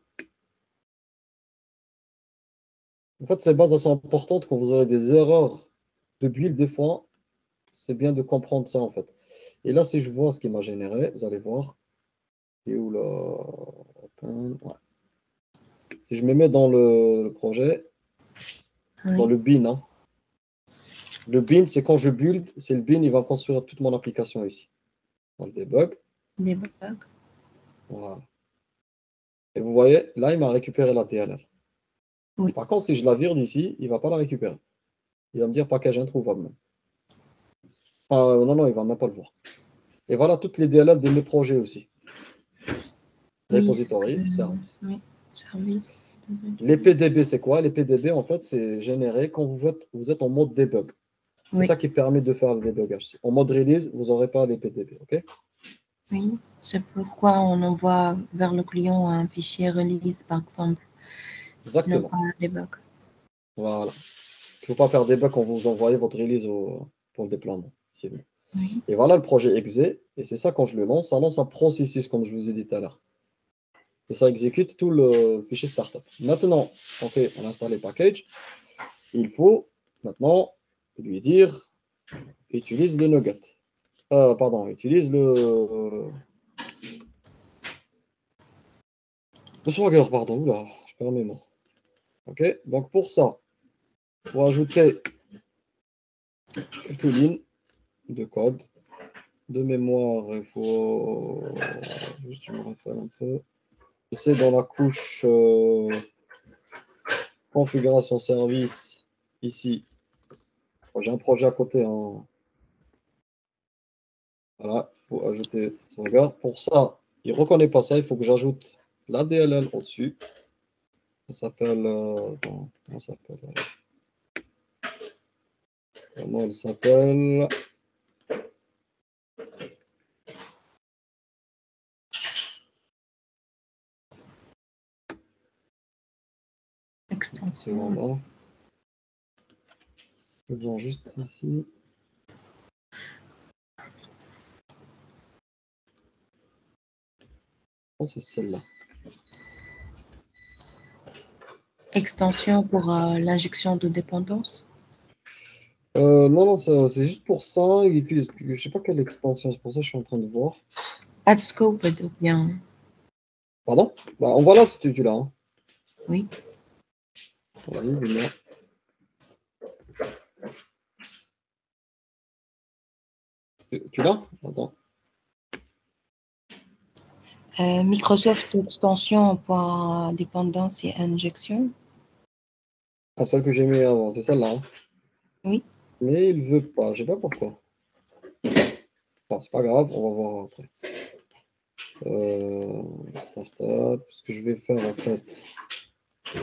[SPEAKER 2] En fait, ces bases elles sont importantes quand vous aurez des erreurs de build des fois, c'est bien de comprendre ça en fait. Et là, si je vois ce qu'il m'a généré, vous allez voir. Et où là? Ouais. Si je me mets dans le projet, dans
[SPEAKER 4] Oui,
[SPEAKER 2] le bin, hein. Le bin, c'est quand je build, c'est le bin, il va construire toute mon application ici. Dans le debug.
[SPEAKER 4] des bugs.
[SPEAKER 2] Voilà. Et vous voyez, là, il m'a récupéré la DLL.
[SPEAKER 4] Oui,
[SPEAKER 2] Par contre, si je la vire d'ici, il ne va pas la récupérer. Il va me dire package introuvable. Non, non, il ne va même pas le voir. Et voilà toutes les DLL de mes projets aussi.
[SPEAKER 4] oui, c'est
[SPEAKER 2] Repository, service.
[SPEAKER 4] oui, service.
[SPEAKER 2] Les PDB, c'est quoi? Les PDB, en fait, c'est généré quand vous êtes en mode debug. C'est
[SPEAKER 4] Oui,
[SPEAKER 2] ça qui permet de faire le débugage. En mode release, vous n'aurez pas les PDB. OK?
[SPEAKER 4] oui. C'est pourquoi on envoie vers le client un fichier release, par exemple, non
[SPEAKER 2] Exactement.
[SPEAKER 4] pas des bugs.
[SPEAKER 2] Voilà. Il ne faut pas faire debug quand vous envoyez votre release pour le déploiement. C'est bon.
[SPEAKER 4] Oui,
[SPEAKER 2] Et voilà le projet exe. Et c'est ça, quand je le lance, ça lance un processus, comme je vous ai dit tout à l'heure. Et ça exécute tout le fichier startup. Maintenant, on installe les packages. Il faut maintenant lui dire utilise le Nugget. Pardon, utilise le Swagger, pardon. Oula, je perds mes mots. OK? Donc pour ça, il faut ajouter quelques lignes de code. De mémoire, il faut. Juste, je me rappelle un peu. C'est dans la couche configuration service, ici. J'ai un projet à côté, hein. Voilà, il faut ajouter Swagger. Pour ça, il ne reconnaît pas ça, il faut que j'ajoute la DLL au-dessus. Ça s'appelle. Attends, comment ça s'appelle? Comment elle s'appelle? Une seconde,
[SPEAKER 4] extension.
[SPEAKER 2] hein. Je viens juste ici. Oh, c'est celle-là.
[SPEAKER 4] Extension pour l'injection de dépendance.
[SPEAKER 2] Non, non, c'est juste pour ça. Il utilise, je ne sais pas quelle extension, c'est pour ça que je suis en train de voir.
[SPEAKER 4] Add scope, ou bien.
[SPEAKER 2] Pardon? Bah, on voit là si tu l'as, hein.
[SPEAKER 4] Oui,
[SPEAKER 2] Vas-y, dis-moi. Tu l'as? Attends.
[SPEAKER 4] Microsoft extension pour dépendance et injection.
[SPEAKER 2] Ah, celle que j'ai mis avant, c'est celle-là, hein.
[SPEAKER 4] Oui,
[SPEAKER 2] Mais il veut pas, je sais pas pourquoi. Bon, c'est pas grave, on va voir après. Startup, ce que je vais faire en fait, je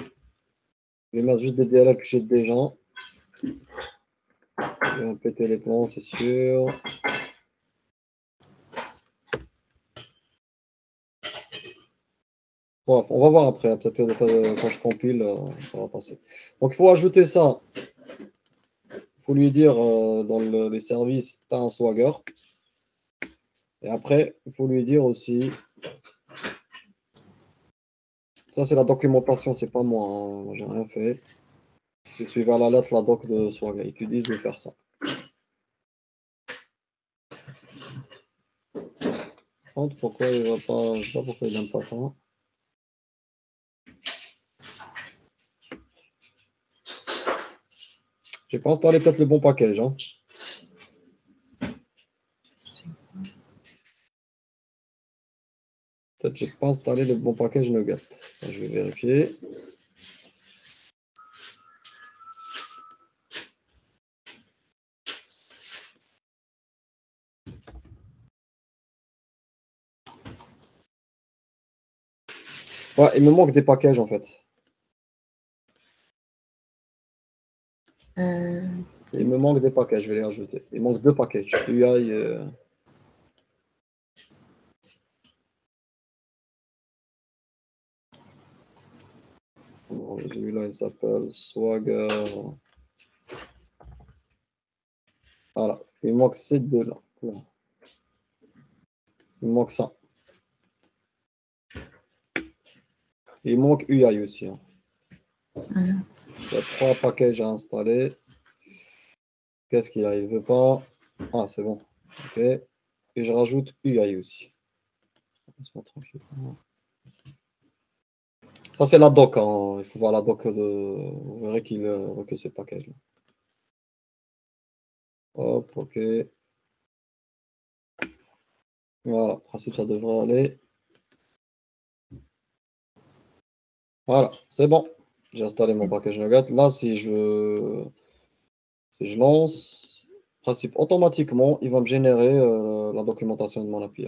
[SPEAKER 2] vais mettre juste des DLL que j'ai déjà. Je vais péter les plans, c'est sûr. Bref, on va voir après. Peut-être quand je compile, ça va passer. Donc, il faut ajouter ça. Il faut lui dire dans les services, tu as un Swagger. Et après, il faut lui dire aussi. Ça, c'est la documentation, c'est pas moi, hein. Moi, j'ai rien fait. Je suis vers la lettre, la doc de Swagger. Ils te disent de faire ça. Pourquoi il va pas. Je sais pas pourquoi il n'aime pas ça. J'ai pas installé peut-être le bon package, hein. Peut-être j'ai pas installé le bon package Nougat. Je vais vérifier. Ouais, il me manque des packages en fait.
[SPEAKER 4] euh,
[SPEAKER 2] Il me manque des packages, je vais les rajouter. Il manque deux packages. UI, Celui-là, il s'appelle Swagger. Voilà. Il manque ces deux-là. Il manque ça. Il manque UI aussi. Hein.
[SPEAKER 4] Mhm.
[SPEAKER 2] Il y a 3 packages à installer. Qu'est-ce qu'il y a? Il veut pas. Ah, c'est bon. Ok. Et je rajoute UI aussi. Laisse-moi tranquille. Ça, c'est la doc. Hein. Il faut voir la doc de. Vous verrez qu'il recueille ce package-là. Hop, ok. Voilà. En principe, ça devrait aller. Voilà, c'est bon. J'ai installé mon package Nougat. Là, si je lance, en principe, automatiquement, il va me générer la documentation de mon API.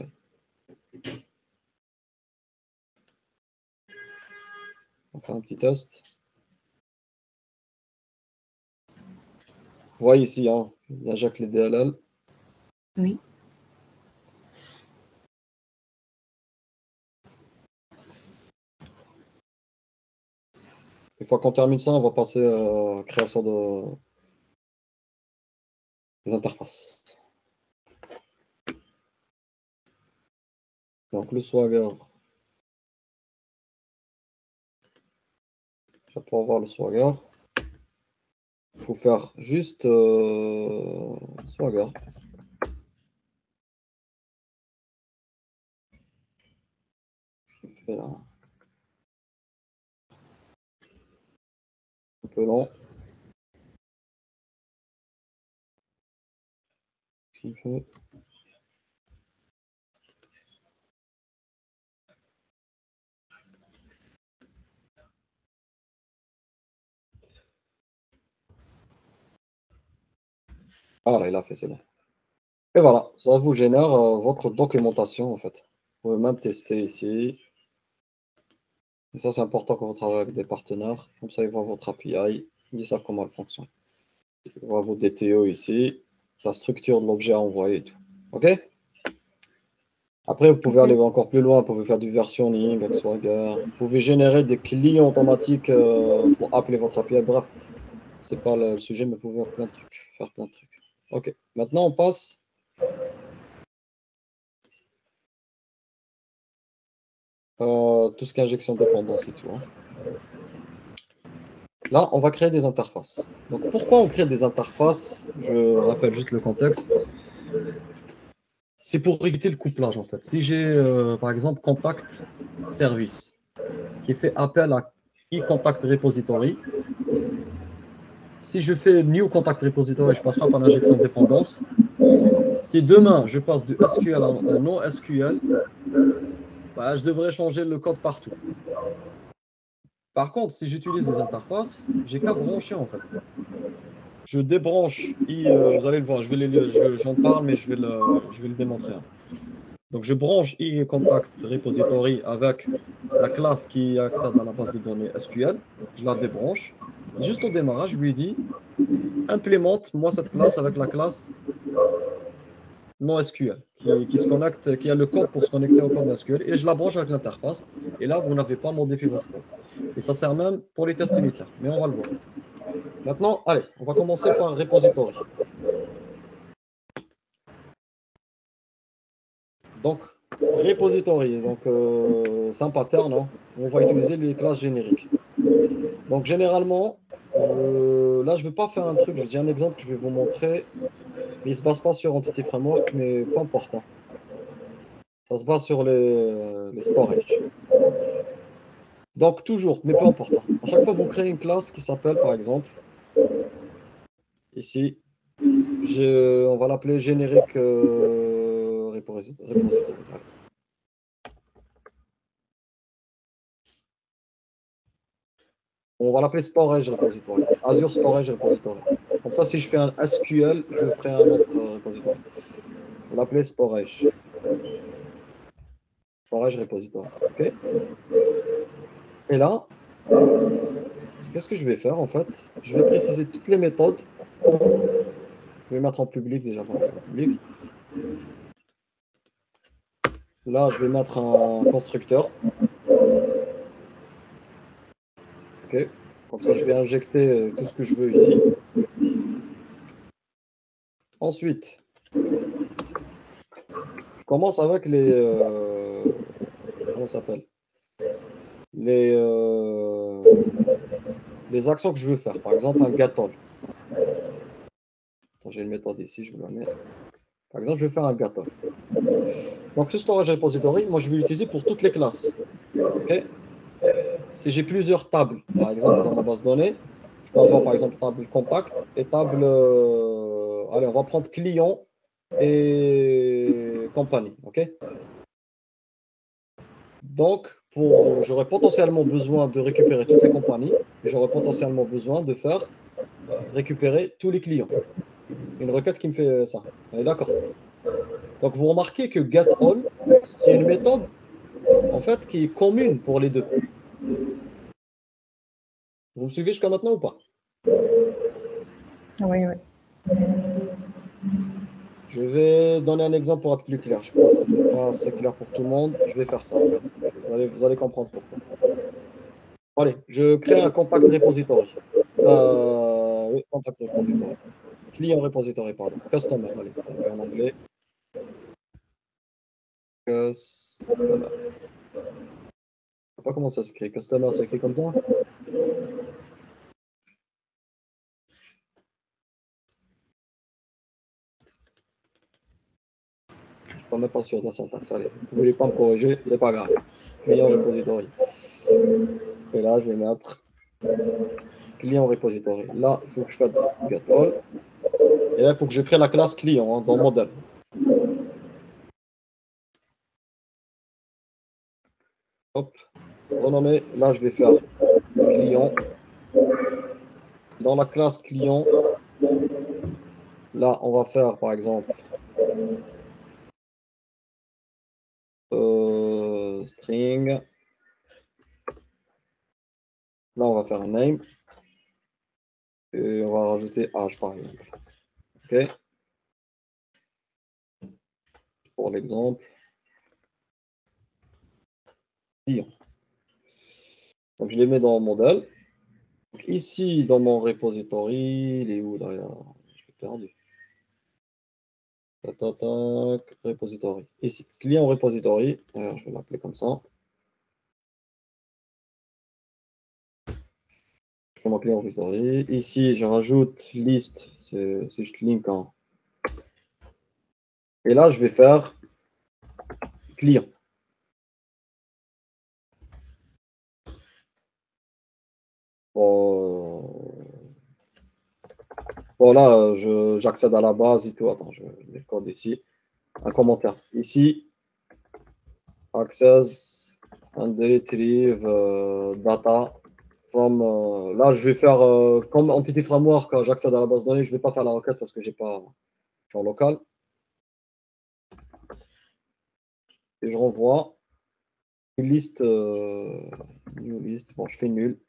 [SPEAKER 2] On va faire un petit test. Vous voyez ici, hein, il injecte les DLL.
[SPEAKER 4] Oui.
[SPEAKER 2] Une fois qu'on termine ça, on va passer à la création des interfaces. Donc le Swagger. Je vais pouvoir voir le Swagger. Il faut faire juste Swagger. Là. Un peu lent. Ce qu'il fait. Voilà, il a fait, c'est bon. Et voilà, ça vous génère votre documentation en fait. Vous pouvez même tester ici. Et ça, c'est important quand vous travaillez avec des partenaires. Comme ça, ils voient votre API, ils savent comment elle fonctionne. Ils voient vos DTO ici, la structure de l'objet à envoyer et tout. OK? Après, vous pouvez aller encore plus loin. Vous pouvez faire du versionning avec Swagger. Vous pouvez générer des clients automatiques pour appeler votre API. Bref, c'est pas le sujet, mais vous pouvez faire plein de trucs. OK. Maintenant, on passe tout ce qui est injection de dépendance et tout. Hein. Là, on va créer des interfaces. Donc, pourquoi on crée des interfaces? Je rappelle juste le contexte. C'est pour éviter le couplage, en fait. Si j'ai, par exemple, contact service qui fait appel à e-contact repository, si je fais new contact repository, je ne passe pas par l'injection de dépendance. Si demain, je passe de SQL en NoSQL, bah, je devrais changer le code partout. Par contre, si j'utilise des interfaces, j'ai qu'à brancher, en fait. Je débranche, vous allez le voir, j'en parle, mais je vais le démontrer. Hein. Donc, je branche e-contact repository avec la classe qui accède à la base de données SQL. Je la débranche. Juste au démarrage, je lui dis implémente-moi cette classe avec la classe NoSQL qui se connecte, qui a le code pour se connecter au code SQL et je la branche avec l'interface. Et là, vous n'avez pas modifié votre code. Et ça sert même pour les tests unitaires, mais on va le voir. Maintenant, allez, on va commencer par un repository. Donc, repository, donc c'est un pattern, hein. On va utiliser les classes génériques. Donc, généralement, là, je ne vais pas faire un truc, j'ai un exemple que je vais vous montrer. Il ne se base pas sur Entity Framework, mais pas important. Ça se base sur les storage. Donc, toujours, mais peu important. À chaque fois, vous créez une classe qui s'appelle, par exemple, ici, on va l'appeler générique repository. On va l'appeler Storage Repository. Azure Storage Repository. Comme ça, si je fais un SQL, je ferai un autre repository. On va l'appeler Storage. Storage Repository. OK? Et là, qu'est-ce que je vais faire en fait? Je vais préciser toutes les méthodes. Je vais mettre en public déjà. Public. Là, je vais mettre un constructeur. OK. Comme ça, je vais injecter tout ce que je veux ici. Ensuite, je commence avec les... comment ça s'appelle? Les actions que je veux faire. Par exemple, un gâteau. Attends, j'ai une méthode ici, je vais la mettre. Par exemple, je vais faire un gâteau. Donc, ce storage repository, moi, je vais l'utiliser pour toutes les classes. OK? Si j'ai plusieurs tables, par exemple, dans ma base de données, je peux avoir, par exemple, table contact et table... allez, on va prendre client et compagnie. OK? Donc, j'aurais potentiellement besoin de récupérer toutes les compagnies et j'aurais potentiellement besoin de faire récupérer tous les clients. Une requête qui me fait ça. On est d'accord? Donc, vous remarquez que getAll, c'est une méthode en fait qui est commune pour les deux. Vous me suivez jusqu'à maintenant ou pas?
[SPEAKER 5] Oui, oui.
[SPEAKER 2] Je vais donner un exemple pour être plus clair. Je pense que ce n'est pas assez clair pour tout le monde. Je vais faire ça. Vous allez comprendre pourquoi. Allez, je crée un compact repository. Oui, compact repository. Client repository, pardon. Customer, allez, on fait en anglais. Customer. Je sais pas comment ça s'écrit. Customer, ça s'écrit comme ça? Je suis même pas sûr de la syntaxe. Allez, vous ne voulez pas me corriger, c'est pas grave. Client repository. Et là, je vais mettre client repository. Là, il faut que je fasse getAll. Et là, il faut que je crée la classe client dans le modèle. Hop, renommer. Là, je vais faire client. Dans la classe client, là, on va faire par exemple string. Là, on va faire un name. Et on va rajouter H par exemple. OK? Pour l'exemple. Client. Donc, je les mets dans mon modèle. Donc, ici, dans mon repository, il est où d'ailleurs? Je l'ai perdu. Tac, tac, tac, repository. Ici, client repository. Alors, je vais l'appeler comme ça. Mon client repository. Ici, je rajoute liste. C'est juste link. Hein. Et là, je vais faire client. Voilà, j'accède à la base et tout. Attends, je mets le code ici. Un commentaire. Ici, access and retrieve data from. Là, je vais faire comme en petit framework, quand j'accède à la base de données, je ne vais pas faire la requête parce que je suis en local. Et je renvoie une liste. New list. Bon, je fais nul.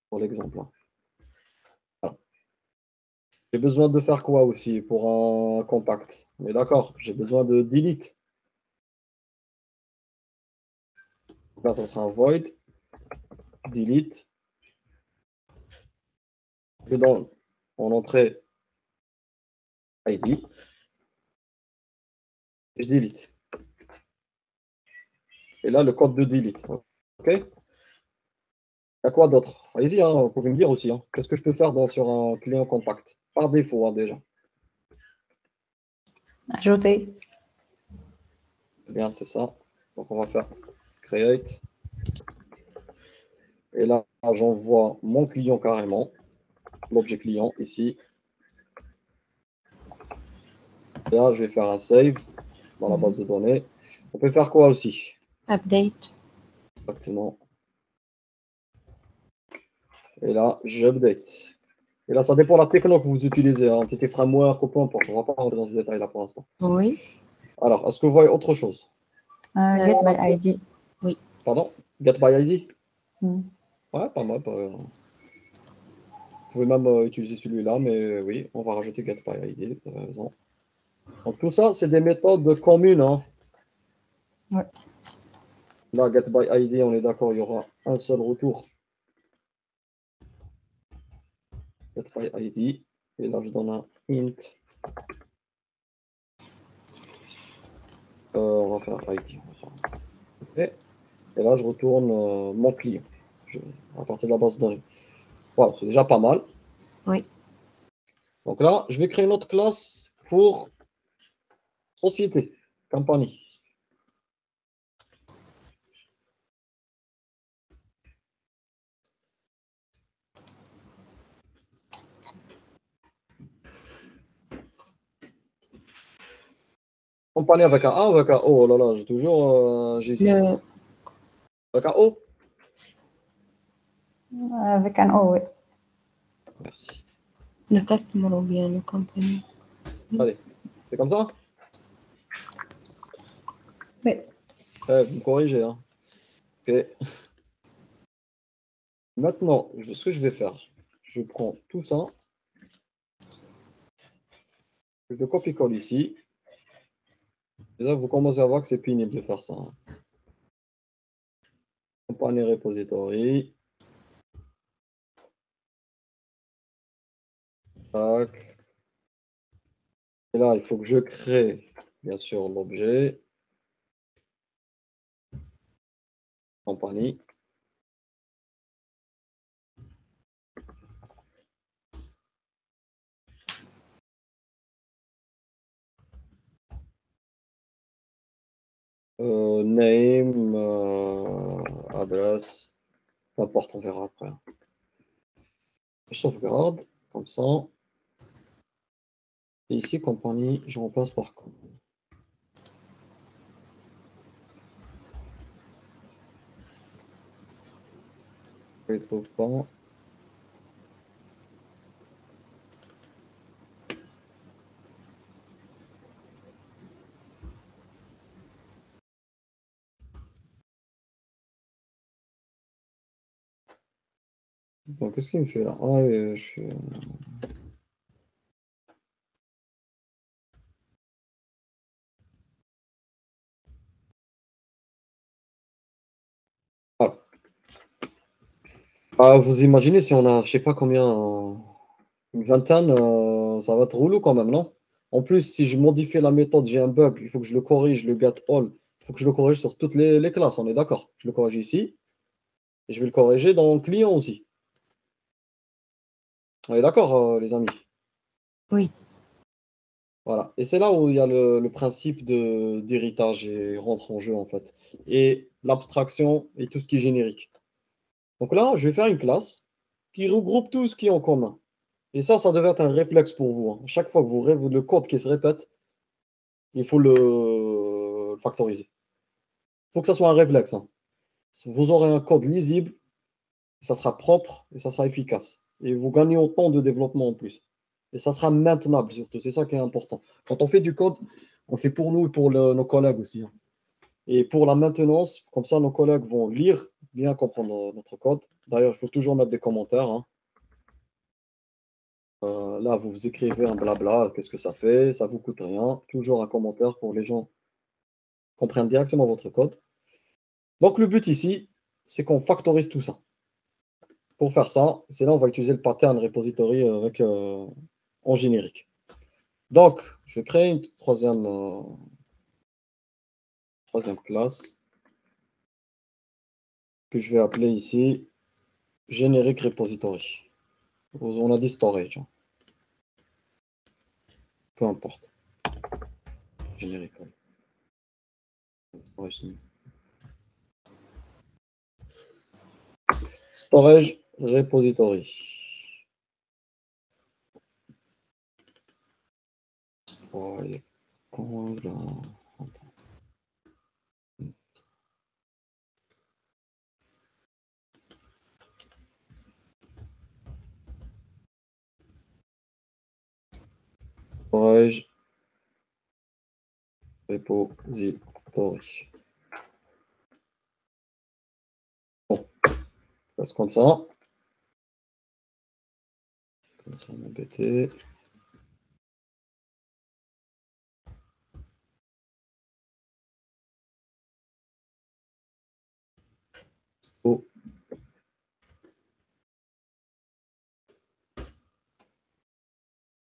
[SPEAKER 2] Pour l'exemple. Voilà. J'ai besoin de faire quoi aussi pour un contact? Mais d'accord, j'ai besoin de delete. Là, ça sera un void. Delete. Je donne en entrée ID. Et je delete. Et là, le code de delete. OK? Il y a quoi d'autre? Allez-y, hein, vous pouvez me dire aussi. Hein. Qu'est-ce que je peux faire sur un client compact? Par défaut, hein, déjà.
[SPEAKER 5] Ajouter.
[SPEAKER 2] Bien, c'est ça. Donc, on va faire create. Et là, j'envoie mon client carrément. L'objet client ici. Et là, je vais faire un save dans la base de données. On peut faire quoi aussi?
[SPEAKER 4] Update.
[SPEAKER 2] Exactement. Et là, j'update. Et là, ça dépend de la techno que vous utilisez, un petit framework ou peu importe. On ne va pas rentrer dans ce détail là pour l'instant.
[SPEAKER 4] Oui.
[SPEAKER 2] Alors, est-ce que vous voyez autre chose?
[SPEAKER 5] Get by ID.
[SPEAKER 2] Pardon? Get by ID?
[SPEAKER 5] Mm.
[SPEAKER 2] Ouais, pas mal. Vous pouvez même utiliser celui-là, mais oui, on va rajouter get by ID. Vous avez raison. Donc, tout ça, c'est des méthodes communes. Hein.
[SPEAKER 5] Ouais.
[SPEAKER 2] Là, get by ID, on est d'accord, il y aura un seul retour get by ID. Et là, je donne un int. On va faire ID. Okay. Et là, je retourne mon client à partir de la base de données. Voilà, c'est déjà pas mal.
[SPEAKER 4] Oui.
[SPEAKER 2] Donc là, je vais créer une autre classe pour société, compagnie. Compagnie avec un A ou avec un O? Oh là là, j'ai toujours j'hésite.
[SPEAKER 4] Le,
[SPEAKER 2] Avec un O?
[SPEAKER 5] Avec un O, oui.
[SPEAKER 2] Merci.
[SPEAKER 4] le customer ou bien le compagnie.
[SPEAKER 2] Allez, c'est comme ça?
[SPEAKER 5] Oui.
[SPEAKER 2] Vous me corrigez, hein. Ok. Maintenant, ce que je vais faire, je prends tout ça, je le copie-colle ici. Et là, vous commencez à voir que c'est pénible de faire ça, hein. Compagnie repository. Tac. Et là, il faut que je crée, bien sûr, l'objet. Compagnie. Name, adresse, peu importe, on verra après. Je sauvegarde, comme ça. Et ici, compagnie, je remplace par com. Je ne le trouve pas. Donc, qu'est-ce qu'il me fait là? Ah, oui, je suis. Voilà. Ah, vous imaginez si on a, je sais pas combien, une vingtaine, ça va être relou quand même, non? En plus, si je modifie la méthode, j'ai un bug, il faut que je le corrige, le get all. Il faut que je le corrige sur toutes les classes, on est d'accord? Je le corrige ici, et je vais le corriger dans le client aussi. On est d'accord, les amis?
[SPEAKER 4] Oui.
[SPEAKER 2] Voilà. Et c'est là où il y a le principe d'héritage et rentre en jeu, en fait. Et l'abstraction et tout ce qui est générique. Donc là, je vais faire une classe qui regroupe tout ce qui est en commun. Et ça devait être un réflexe pour vous, hein. Chaque fois que vous rêvez le code qui se répète, il faut le factoriser. Il faut que ça soit un réflexe, hein. Vous aurez un code lisible, ça sera propre et ça sera efficace. Et vous gagnez en temps de développement en plus. Et ça sera maintenable surtout, c'est ça qui est important. Quand on fait du code, on fait pour nous et pour nos collègues aussi, hein. Et pour la maintenance, comme ça, nos collègues vont lire, bien comprendre notre code. D'ailleurs, il faut toujours mettre des commentaires, hein. Là, vous écrivez un blabla, qu'est-ce que ça fait? Ça vous coûte rien. Toujours un commentaire pour les gens comprennent directement votre code. Donc, le but ici, c'est qu'on factorise tout ça. Pour faire ça, c'est là on va utiliser le pattern repository en générique. Donc, je vais créer une troisième classe que je vais appeler ici Generic Repository. On a dit storage, hein. Peu importe. Générique. Storage. Storage repository. Voilà. Storage repository. Bon, c'est comme ça. Comme ça, m'embêter. Oh,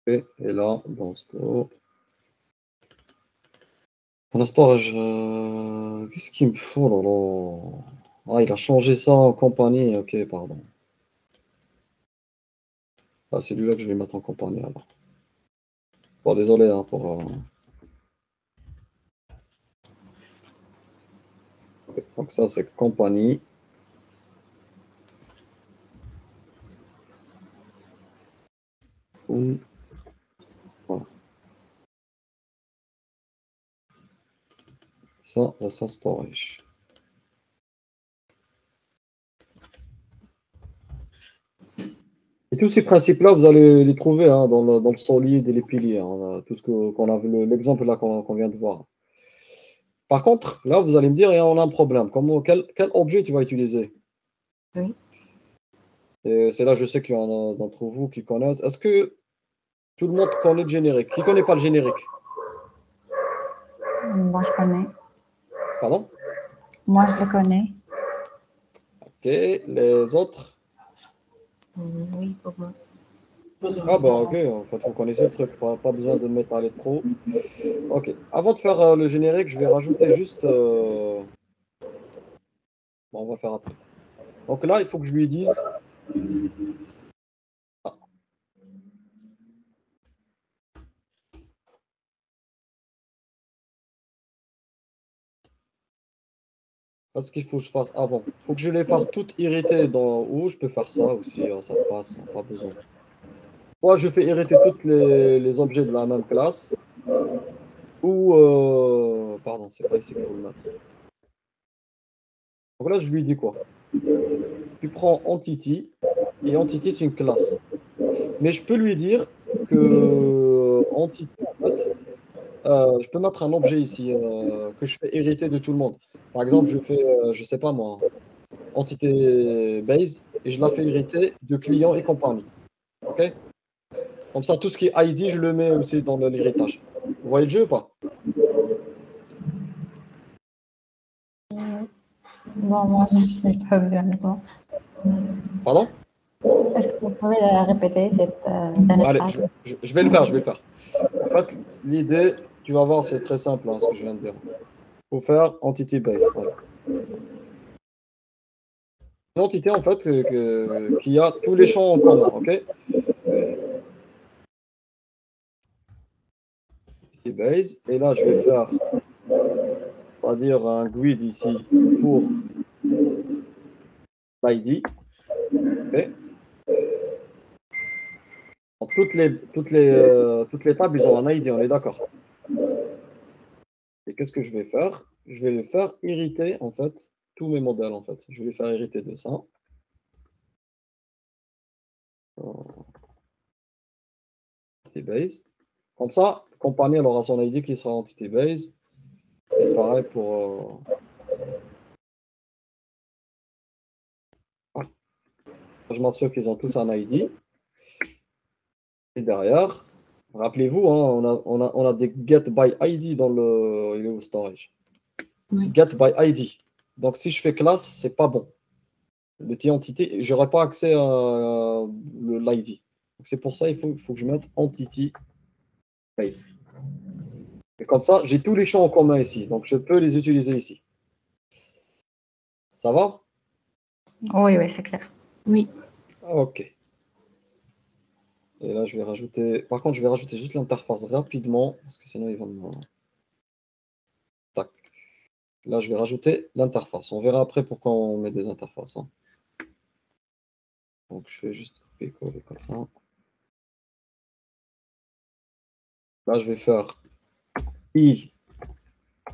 [SPEAKER 2] Et là, dans store. Dans le storage, qu'est-ce qu'il me faut? Oh là là. Ah, il a changé ça en compagnie. Ok, pardon. Ah, c'est celui-là que je vais mettre en compagnie alors. Bon, désolé hein, pour. Ok, donc ça, c'est compagnie. Voilà. Ça sera storage. Et tous ces principes-là, vous allez les trouver hein, dans le solide et les piliers. Hein, tout ce qu'on a vu, l'exemple là qu'on vient de voir. Par contre, là, vous allez me dire, et on a un problème. Quel objet tu vas utiliser?
[SPEAKER 4] Oui.
[SPEAKER 2] Et c'est là, je sais qu'il y en a d'entre vous qui connaissent. Est-ce que tout le monde connaît le générique? Qui connaît pas le générique?
[SPEAKER 5] Moi, je connais.
[SPEAKER 2] Pardon?
[SPEAKER 5] Moi, je le connais.
[SPEAKER 2] Ok, les autres?
[SPEAKER 4] Oui, pour moi.
[SPEAKER 2] Ah bah ok, en fait, vous connaissez le truc. Pas besoin de m'étaler trop. Ok, avant de faire le générique, je vais rajouter juste... Bon, on va faire après. Donc là, il faut que je lui dise... Ah, ce qu'il faut que je fasse avant. Il faut que je les fasse toutes irritées dans... Ou je peux faire ça aussi, ça passe, pas besoin. Soit je fais hériter tous les objets de la même classe, ou... Pardon, c'est pas ici qu'il faut le mettre. Donc là, je lui dis quoi? Tu prends Entity, et Entity, c'est une classe. Mais je peux lui dire que Entity, en fait, je peux mettre un objet ici que je fais hériter de tout le monde. Par exemple, je fais, je sais pas moi, Entité base, et je la fais hériter de clients et compagnie. OK? Comme ça, tout ce qui est ID, je le mets aussi dans l'héritage. Vous voyez le jeu ou pas?
[SPEAKER 5] Bon, moi, je n'ai pas vu, honnêtement.
[SPEAKER 2] Pardon?
[SPEAKER 5] Est-ce que vous pouvez répéter cette dernière
[SPEAKER 2] Allez,
[SPEAKER 5] phrase?
[SPEAKER 2] je vais le faire, je vais le faire. En fait, l'idée, tu vas voir, c'est très simple, hein, ce que je viens de dire. Il faut faire entity base. Voilà. Une entité, en fait, qui a tous les champs en commun, OK? Entity base. Et là, je vais faire, on va dire, un grid ici pour l'ID. OK? Donc, toutes les tables, ils ont un ID, on est d'accord. Et qu'est-ce que je vais faire? Je vais les faire hériter, en fait, tous mes modèles, en fait. Je vais les faire hériter de ça. Entity base. Comme ça, compagnie, elle aura son ID qui sera entity base. Et pareil pour... je m'assure qu'ils ont tous un ID. Et derrière, rappelez-vous, hein, on a des get by ID dans le, il est au storage.
[SPEAKER 4] Oui.
[SPEAKER 2] Get by ID. Donc si je fais classe, c'est pas bon. Le entité, j'aurai pas accès à l'ID. C'est pour ça il faut que je mette entity base. Et comme ça, j'ai tous les champs en commun ici. Donc je peux les utiliser ici. Ça va?
[SPEAKER 5] Oui, oui, c'est clair.
[SPEAKER 4] Oui.
[SPEAKER 2] Ok. Et là, je vais rajouter. Par contre, je vais rajouter juste l'interface rapidement, parce que sinon, il va me. Tac. Là, je vais rajouter l'interface. On verra après pourquoi on met des interfaces. Hein. Donc, je fais juste copier-coller comme ça. Là, je vais faire i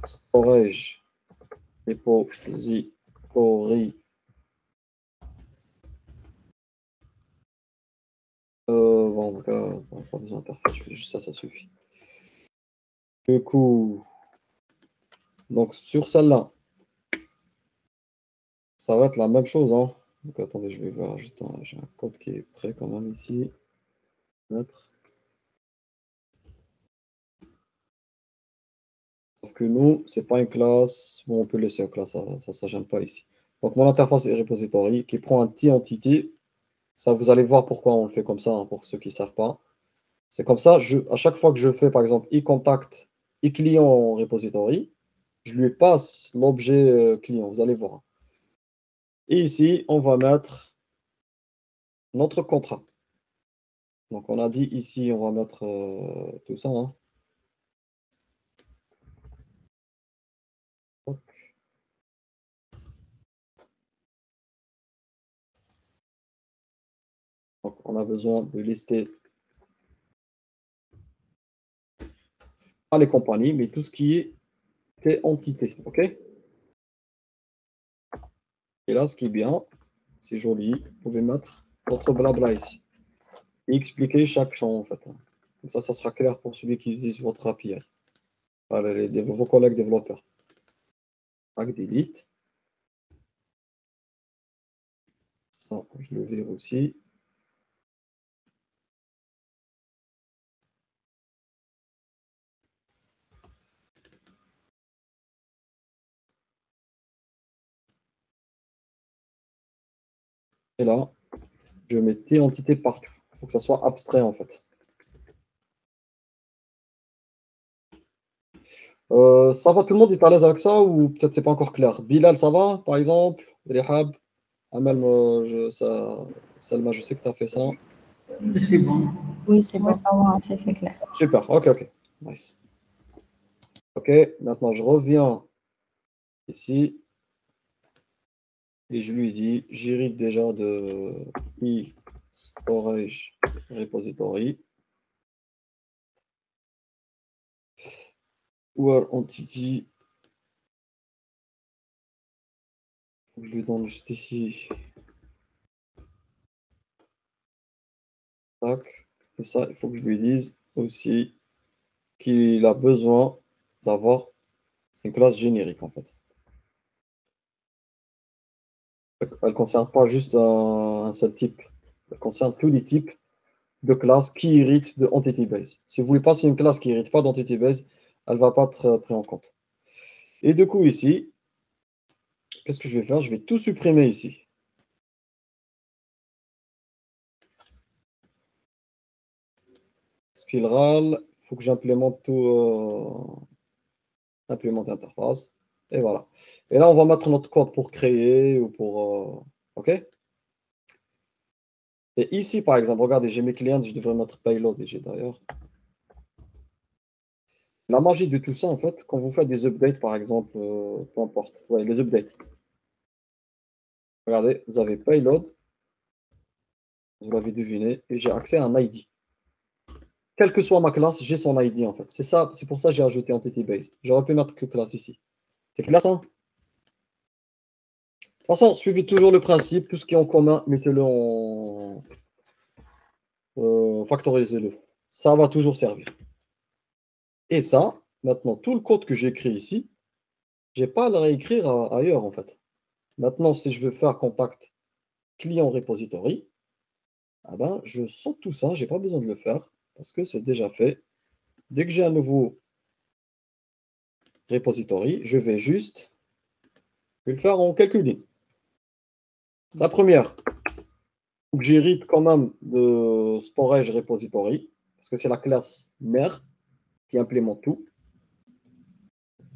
[SPEAKER 2] storage repository. Bon, donc, on va faire des interfaces. Je fais juste ça, ça suffit. Du coup, donc sur celle-là, ça va être la même chose. Hein. Donc, attendez, je vais voir. Juste j'ai un code qui est prêt quand même ici. Mettre. Sauf que nous, c'est pas une classe. Bon, on peut laisser en classe, ça gêne pas ici. Donc, mon interface est repository qui prend un t entity. Ça, vous allez voir pourquoi on le fait comme ça, hein, pour ceux qui ne savent pas. C'est comme ça, à chaque fois que je fais, par exemple, e-contact, e-client en repository, je lui passe l'objet client, vous allez voir. Et ici, on va mettre notre contrat. Donc, on a dit ici, on va mettre tout ça. Hein. Donc, on a besoin de lister pas les compagnies, mais tout ce qui est entité. OK? Et là, ce qui est bien, c'est joli, vous pouvez mettre votre blabla ici. Et expliquer chaque champ, en fait. Comme ça sera clair pour celui qui utilise votre API. Voilà, vos collègues développeurs. Hack delete. Ça, je le vire aussi. Et là, je mets T entité partout. Il faut que ça soit abstrait, en fait. Ça va, tout le monde est à l'aise avec ça ou peut-être c'est pas encore clair? Bilal, ça va, par exemple? Rihab, Amel, Selma, je sais que tu as fait ça.
[SPEAKER 3] C'est bon.
[SPEAKER 4] Oui, c'est
[SPEAKER 5] Oui,
[SPEAKER 4] bon.
[SPEAKER 5] pour moi aussi, c'est clair.
[SPEAKER 2] Super, ok. Nice. Ok, maintenant je reviens ici et je lui dis, j'hérite déjà de e-storage repository. Where entity. Faut que je lui donne juste ici. Tac. Et ça, il faut que je lui dise aussi qu'il a besoin d'avoir. C'est une classe générique en fait. Elle ne concerne pas juste un seul type. Elle concerne tous les types de classes qui héritent de Entity Base. Si vous voulez passer une classe qui n'hérite pas d'Entity Base, elle ne va pas être prise en compte. Et du coup, ici, qu'est-ce que je vais faire? Je vais tout supprimer ici. Spiral, il faut que j'implémente tout. Implémenter interface. Et voilà. Et là, on va mettre notre code pour créer ou pour. OK? Et ici, par exemple, regardez, j'ai mes clients, je devrais mettre payload et j'ai d'ailleurs. La magie de tout ça, en fait, quand vous faites des updates, par exemple, peu importe, ouais, les updates. Regardez, vous avez payload, vous l'avez deviné, et j'ai accès à un ID. Quelle que soit ma classe, j'ai son ID, en fait. C'est ça, c'est pour ça que j'ai ajouté Entity Base. J'aurais pu mettre que classe ici. C'est classe, hein? De toute façon, suivez toujours le principe, tout ce qui est en commun, mettez-le en. Factorisez-le. Ça va toujours servir. Et ça, maintenant, tout le code que j'écris ici, je n'ai pas à le réécrire ailleurs, en fait. Maintenant, si je veux faire contact client repository, ah ben, je saute tout ça, je n'ai pas besoin de le faire, parce que c'est déjà fait. Dès que j'ai un nouveau repository, je vais juste le faire en quelques lignes. La première, il faut que j'hérite quand même de storage repository, parce que c'est la classe mère qui implémente tout,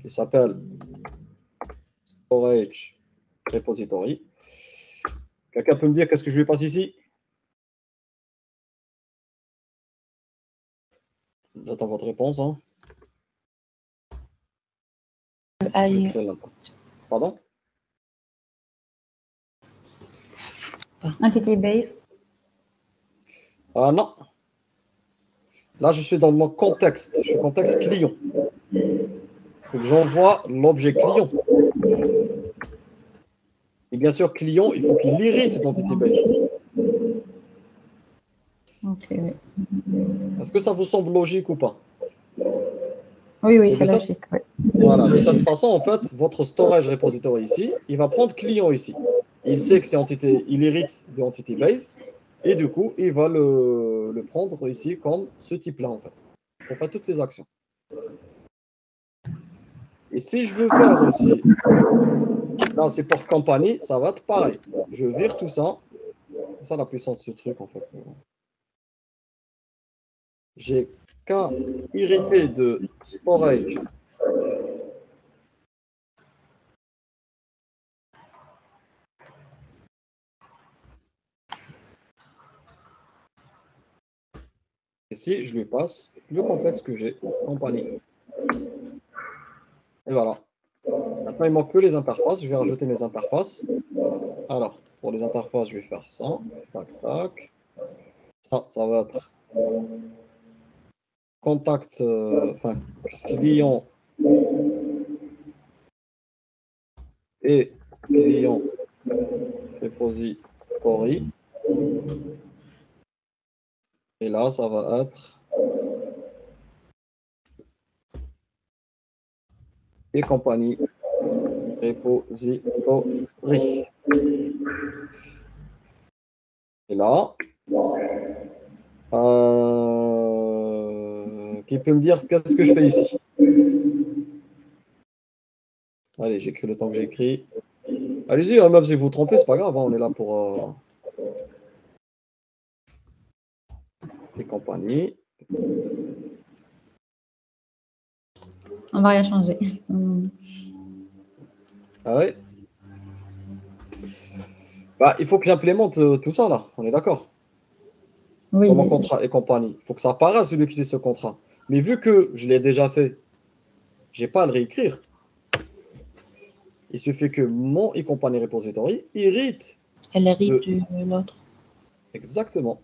[SPEAKER 2] qui s'appelle storage repository. Quelqu'un peut me dire qu'est-ce que je vais passer ici? J'attends votre réponse. Hein.
[SPEAKER 4] Aïe.
[SPEAKER 2] Pardon?
[SPEAKER 5] Entity Base.
[SPEAKER 2] Ah non. Là, je suis dans mon contexte. Je suis contexte client. Il faut que j'envoie l'objet client. Et bien sûr, client, il faut qu'il hérite d'Entity Base.
[SPEAKER 5] Okay.
[SPEAKER 2] Est-ce que ça vous semble logique ou pas?
[SPEAKER 5] Oui, c'est logique. Oui.
[SPEAKER 2] Voilà, de cette façon, en fait, votre storage repository ici, il va prendre client ici. Il sait que c'est entité, il hérite de Entity Base, et du coup, il va le prendre ici comme ce type-là, en fait, pour faire toutes ces actions. Et si je veux faire aussi, là, c'est pour compagnie, ça va être pareil. Je vire tout ça. C'est ça la puissance de ce truc, en fait. j'ai qu'à hériter de storage ici, je lui passe le complexe que j'ai, compagnie. Et voilà. Maintenant, il manque que les interfaces. Je vais rajouter mes interfaces. Alors, pour les interfaces, je vais faire ça. Tac, tac. Ça va être contact, enfin, client et client repository. Et là, ça va être et compagnie repository. Et là, qui peut me dire qu'est-ce que je fais ici? Allez, j'écris le temps que j'écris. Allez-y, même si vous vous trompez, c'est pas grave, hein, on est là pour les compagnies.
[SPEAKER 5] On va rien changer.
[SPEAKER 2] Ah ouais? Bah, il faut que j'implémente tout ça là, on est d'accord?
[SPEAKER 5] Oui,
[SPEAKER 2] Dans mon contrat et compagnie. Il faut que ça apparaisse celui qui utilise ce contrat. Mais vu que je l'ai déjà fait, j'ai pas à le réécrire. Il suffit que mon et compagnie repository hérite.
[SPEAKER 4] Elle hérite de l'autre.
[SPEAKER 2] Exactement.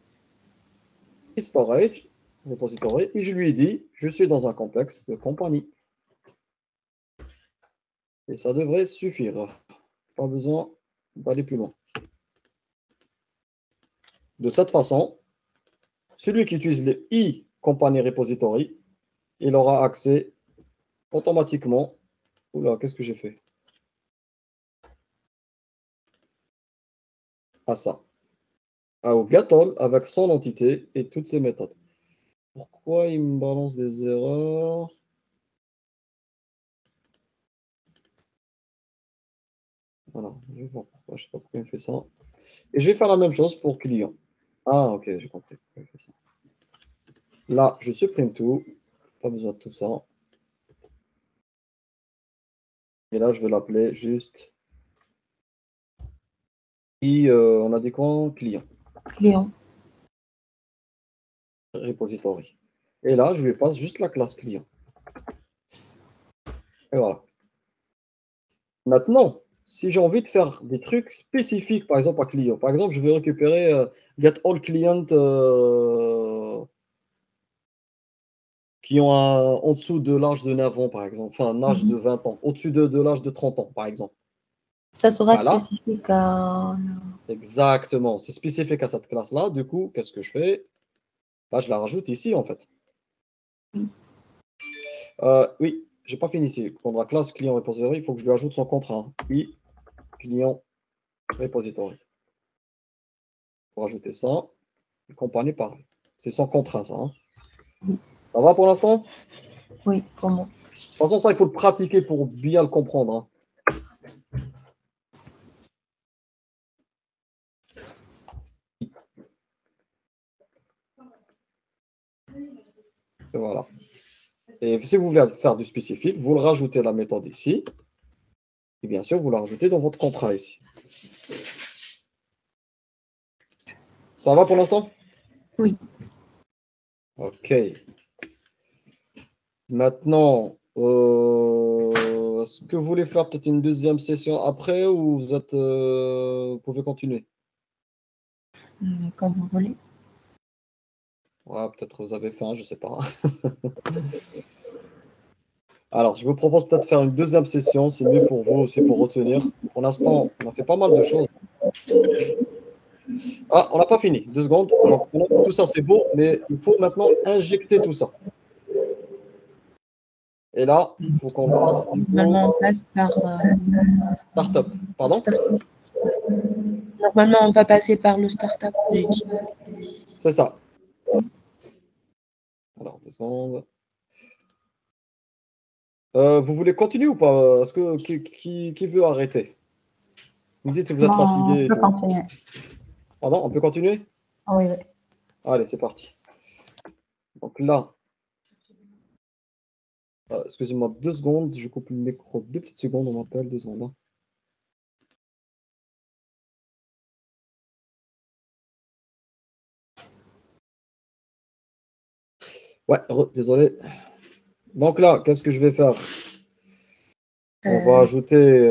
[SPEAKER 2] Et storage repository. Et je lui dis, je suis dans un complexe de compagnie. Et ça devrait suffire. Pas besoin d'aller plus loin. De cette façon, celui qui utilise le i compagnie repository, il aura accès automatiquement. Oula, qu'est-ce que j'ai fait? À ça. Au Gatol avec son entité et toutes ses méthodes. Pourquoi il me balance des erreurs? Voilà, je vais voir pourquoi. Je ne sais pas pourquoi il me fait ça. Et je vais faire la même chose pour client. Ah, ok, j'ai compris pourquoi il fait ça. Là, je supprime tout. Pas besoin de tout ça. Et là, je vais l'appeler juste. Et on a dit quoi? Client.
[SPEAKER 4] Client.
[SPEAKER 2] Repository. Et là, je lui passe juste la classe client. Et voilà. Maintenant, si j'ai envie de faire des trucs spécifiques, par exemple à client, par exemple, je veux récupérer get all clients qui ont en dessous de l'âge de 9 ans, par exemple, enfin un âge de 20 ans, au-dessus de l'âge de 30 ans, par exemple.
[SPEAKER 4] Ça sera
[SPEAKER 2] Voilà.
[SPEAKER 4] spécifique à...
[SPEAKER 2] Exactement, c'est spécifique à cette classe-là. Du coup, qu'est-ce que je fais? Bah, je la rajoute ici, en fait. Oui, j'ai pas fini ici. Pour la classe client repository, il faut que je lui ajoute son contrat. Oui, client repository. Pour ajouter ça, compagnie pareil. C'est son contrat, ça. Hein. Ça va pour l'instant?
[SPEAKER 4] Oui, comment?
[SPEAKER 2] De toute façon, ça, il faut le pratiquer pour bien le comprendre. Hein. Et voilà. Et si vous voulez faire du spécifique, vous le rajoutez à la méthode ici. Et bien sûr, vous la rajoutez dans votre contrat ici. Ça va pour l'instant?
[SPEAKER 4] Oui.
[SPEAKER 2] Ok. Maintenant, est-ce que vous voulez faire peut-être une deuxième session après ou vous pouvez continuer?
[SPEAKER 4] Comme vous voulez.
[SPEAKER 2] Ouais, peut-être vous avez faim, je ne sais pas. Alors, je vous propose peut-être faire une deuxième session, c'est mieux pour vous aussi pour retenir. Pour l'instant, on a fait pas mal de choses. Ah, on n'a pas fini, 2 secondes. Donc, tout ça, c'est beau, mais il faut maintenant injecter tout ça. Et là, il faut qu'on fasse
[SPEAKER 4] Normalement, on passe par...
[SPEAKER 2] startup. Pardon?
[SPEAKER 4] Startup. Normalement, on va passer par le startup.
[SPEAKER 2] C'est ça. Alors, 2 secondes. Vous voulez continuer ou pas? Est-ce que qui veut arrêter? Vous me dites si vous êtes
[SPEAKER 5] Bon,
[SPEAKER 2] fatigué
[SPEAKER 5] on
[SPEAKER 2] et
[SPEAKER 5] peut
[SPEAKER 2] tout.
[SPEAKER 5] continuer.
[SPEAKER 2] Pardon, on peut continuer?
[SPEAKER 5] Oui, oui.
[SPEAKER 2] Allez, c'est parti. Donc là, excusez-moi 2 secondes, je coupe le micro 2 petites secondes, on m'appelle 2 secondes. Hein. Ouais, désolé. Donc là, qu'est-ce que je vais faire? On va ajouter.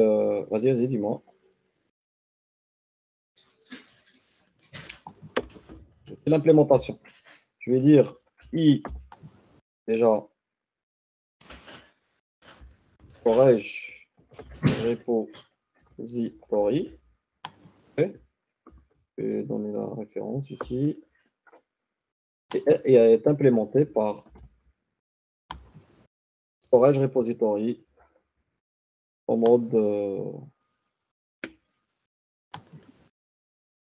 [SPEAKER 2] Vas-y, dis-moi. L'implémentation. Je vais dire i déjà storage repository. Okay. Je vais donner la référence ici. Et est implémenté par storage repository en mode.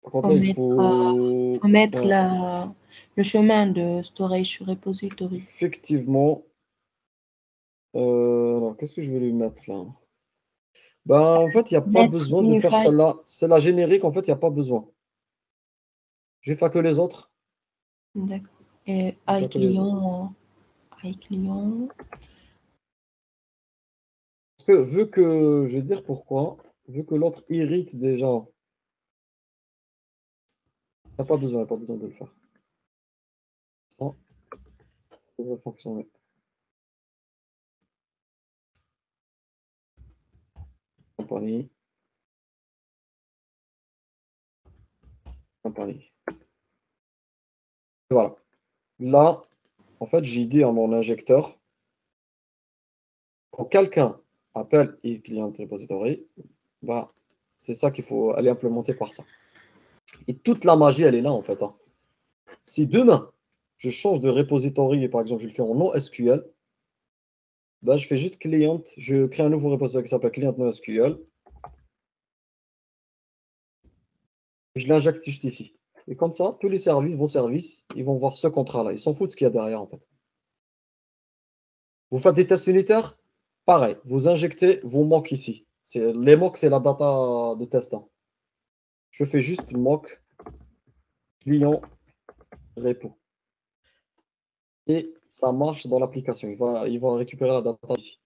[SPEAKER 2] Par contre, là, il faut
[SPEAKER 4] mettre
[SPEAKER 2] ouais.
[SPEAKER 4] le chemin de storage repository.
[SPEAKER 2] Effectivement. Alors, qu'est-ce que je vais lui mettre là? Ben, en fait, il n'y a pas besoin de faire celle-là. C'est la générique, en fait, il n'y a pas besoin. Je vais faire que les autres.
[SPEAKER 4] D'accord. Et iClient.
[SPEAKER 2] Parce que vu que, je vais dire pourquoi, vu que l'autre irrite déjà, il n'y a pas besoin de le faire. Ça devrait fonctionner. Compagnie. Et voilà. Là, en fait, j'ai dit à mon injecteur, quand quelqu'un appelle eClient Repository, bah, c'est ça qu'il faut aller implémenter par ça. Et toute la magie, elle est là, en fait. Hein. Si demain, je change de repository et par exemple, je le fais en NoSQL, bah, je fais juste client, je crée un nouveau repository qui s'appelle client NoSQL, et je l'injecte juste ici. Et comme ça, tous les services, vos services, ils vont voir ce contrat-là. Ils s'en foutent de ce qu'il y a derrière, en fait. Vous faites des tests unitaires, pareil, vous injectez vos mocks ici. Les mocks, c'est la data de test. Hein. Je fais juste mock client repo. Et ça marche dans l'application. Il va récupérer la data ici.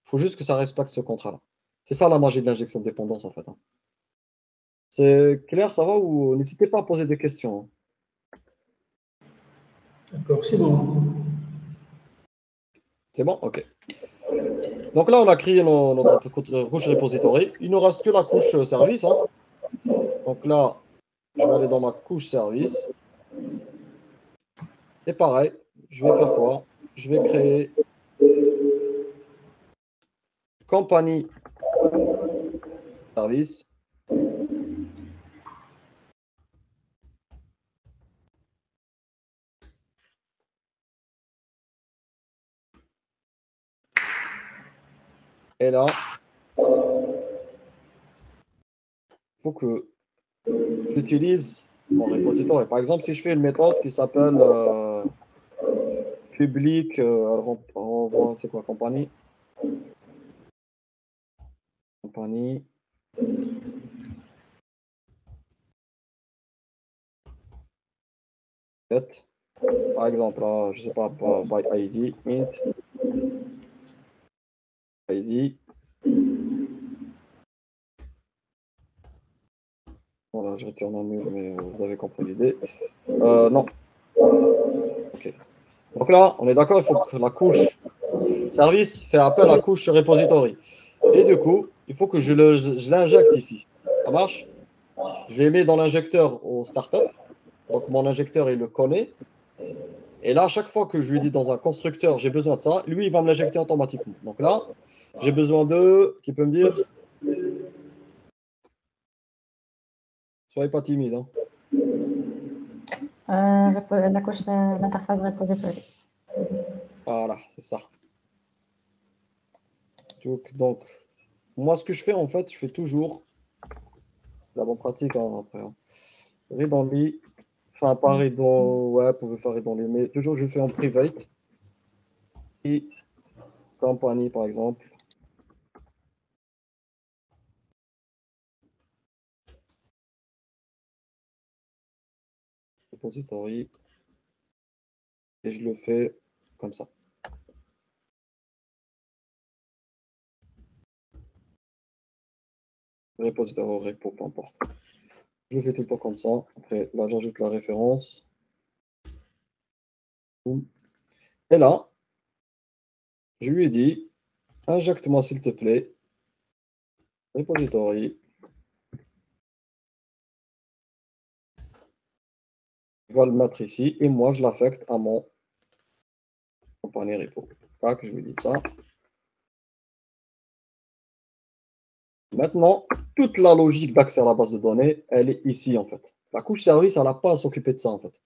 [SPEAKER 2] Il faut juste que ça respecte ce contrat-là. C'est ça la magie de l'injection de dépendance, en fait. Hein. C'est clair, ça va ou n'hésitez pas à poser des questions.
[SPEAKER 3] D'accord, c'est bon.
[SPEAKER 2] C'est bon? OK. Donc là, on a créé notre couche repository. Il ne nous reste que la couche service. Hein. Donc là, je vais aller dans ma couche service. Et pareil, je vais faire quoi? Je vais créer compagnie service. Et là, il faut que j'utilise mon repository. Par exemple, si je fais une méthode qui s'appelle public, on voit c'est quoi compagnie? Compagnie. Par exemple, là, je sais pas, by ID, int, ID. Voilà, je retourne en nul, mais vous avez compris l'idée. Non. OK. Donc là, on est d'accord, il faut que la couche service fait appel à la couche repository. Et du coup, il faut que je l'injecte ici. Ça marche? Je l'ai mis dans l'injecteur au startup. Donc mon injecteur, il le connaît. Et là, à chaque fois que je lui dis dans un constructeur, j'ai besoin de ça, lui, il va me l'injecter automatiquement. Donc là, j'ai besoin qui peut me dire, soyez pas timide. Hein.
[SPEAKER 5] La couche, l'interface repository.
[SPEAKER 2] Voilà, c'est ça. Donc, moi, ce que je fais, en fait, je fais toujours la bonne pratique hein, après. Hein. Read only, enfin, pas read on, ouais, vous pouvez faire read only, mais toujours je fais en private. Et compagnie, par exemple. Repository. et je le fais comme ça. Repository au repo, peu importe. Je le fais tout le temps comme ça. Après, là, j'ajoute la référence. Et là, je lui ai dit, injecte-moi s'il te plaît, repository. Je vais le mettre ici et moi, je l'affecte à mon compagnie repo. Tac, je lui dis ça. Maintenant, toute la logique d'accès à la base de données, elle est ici en fait. La couche service, elle n'a pas à s'occuper de ça en fait.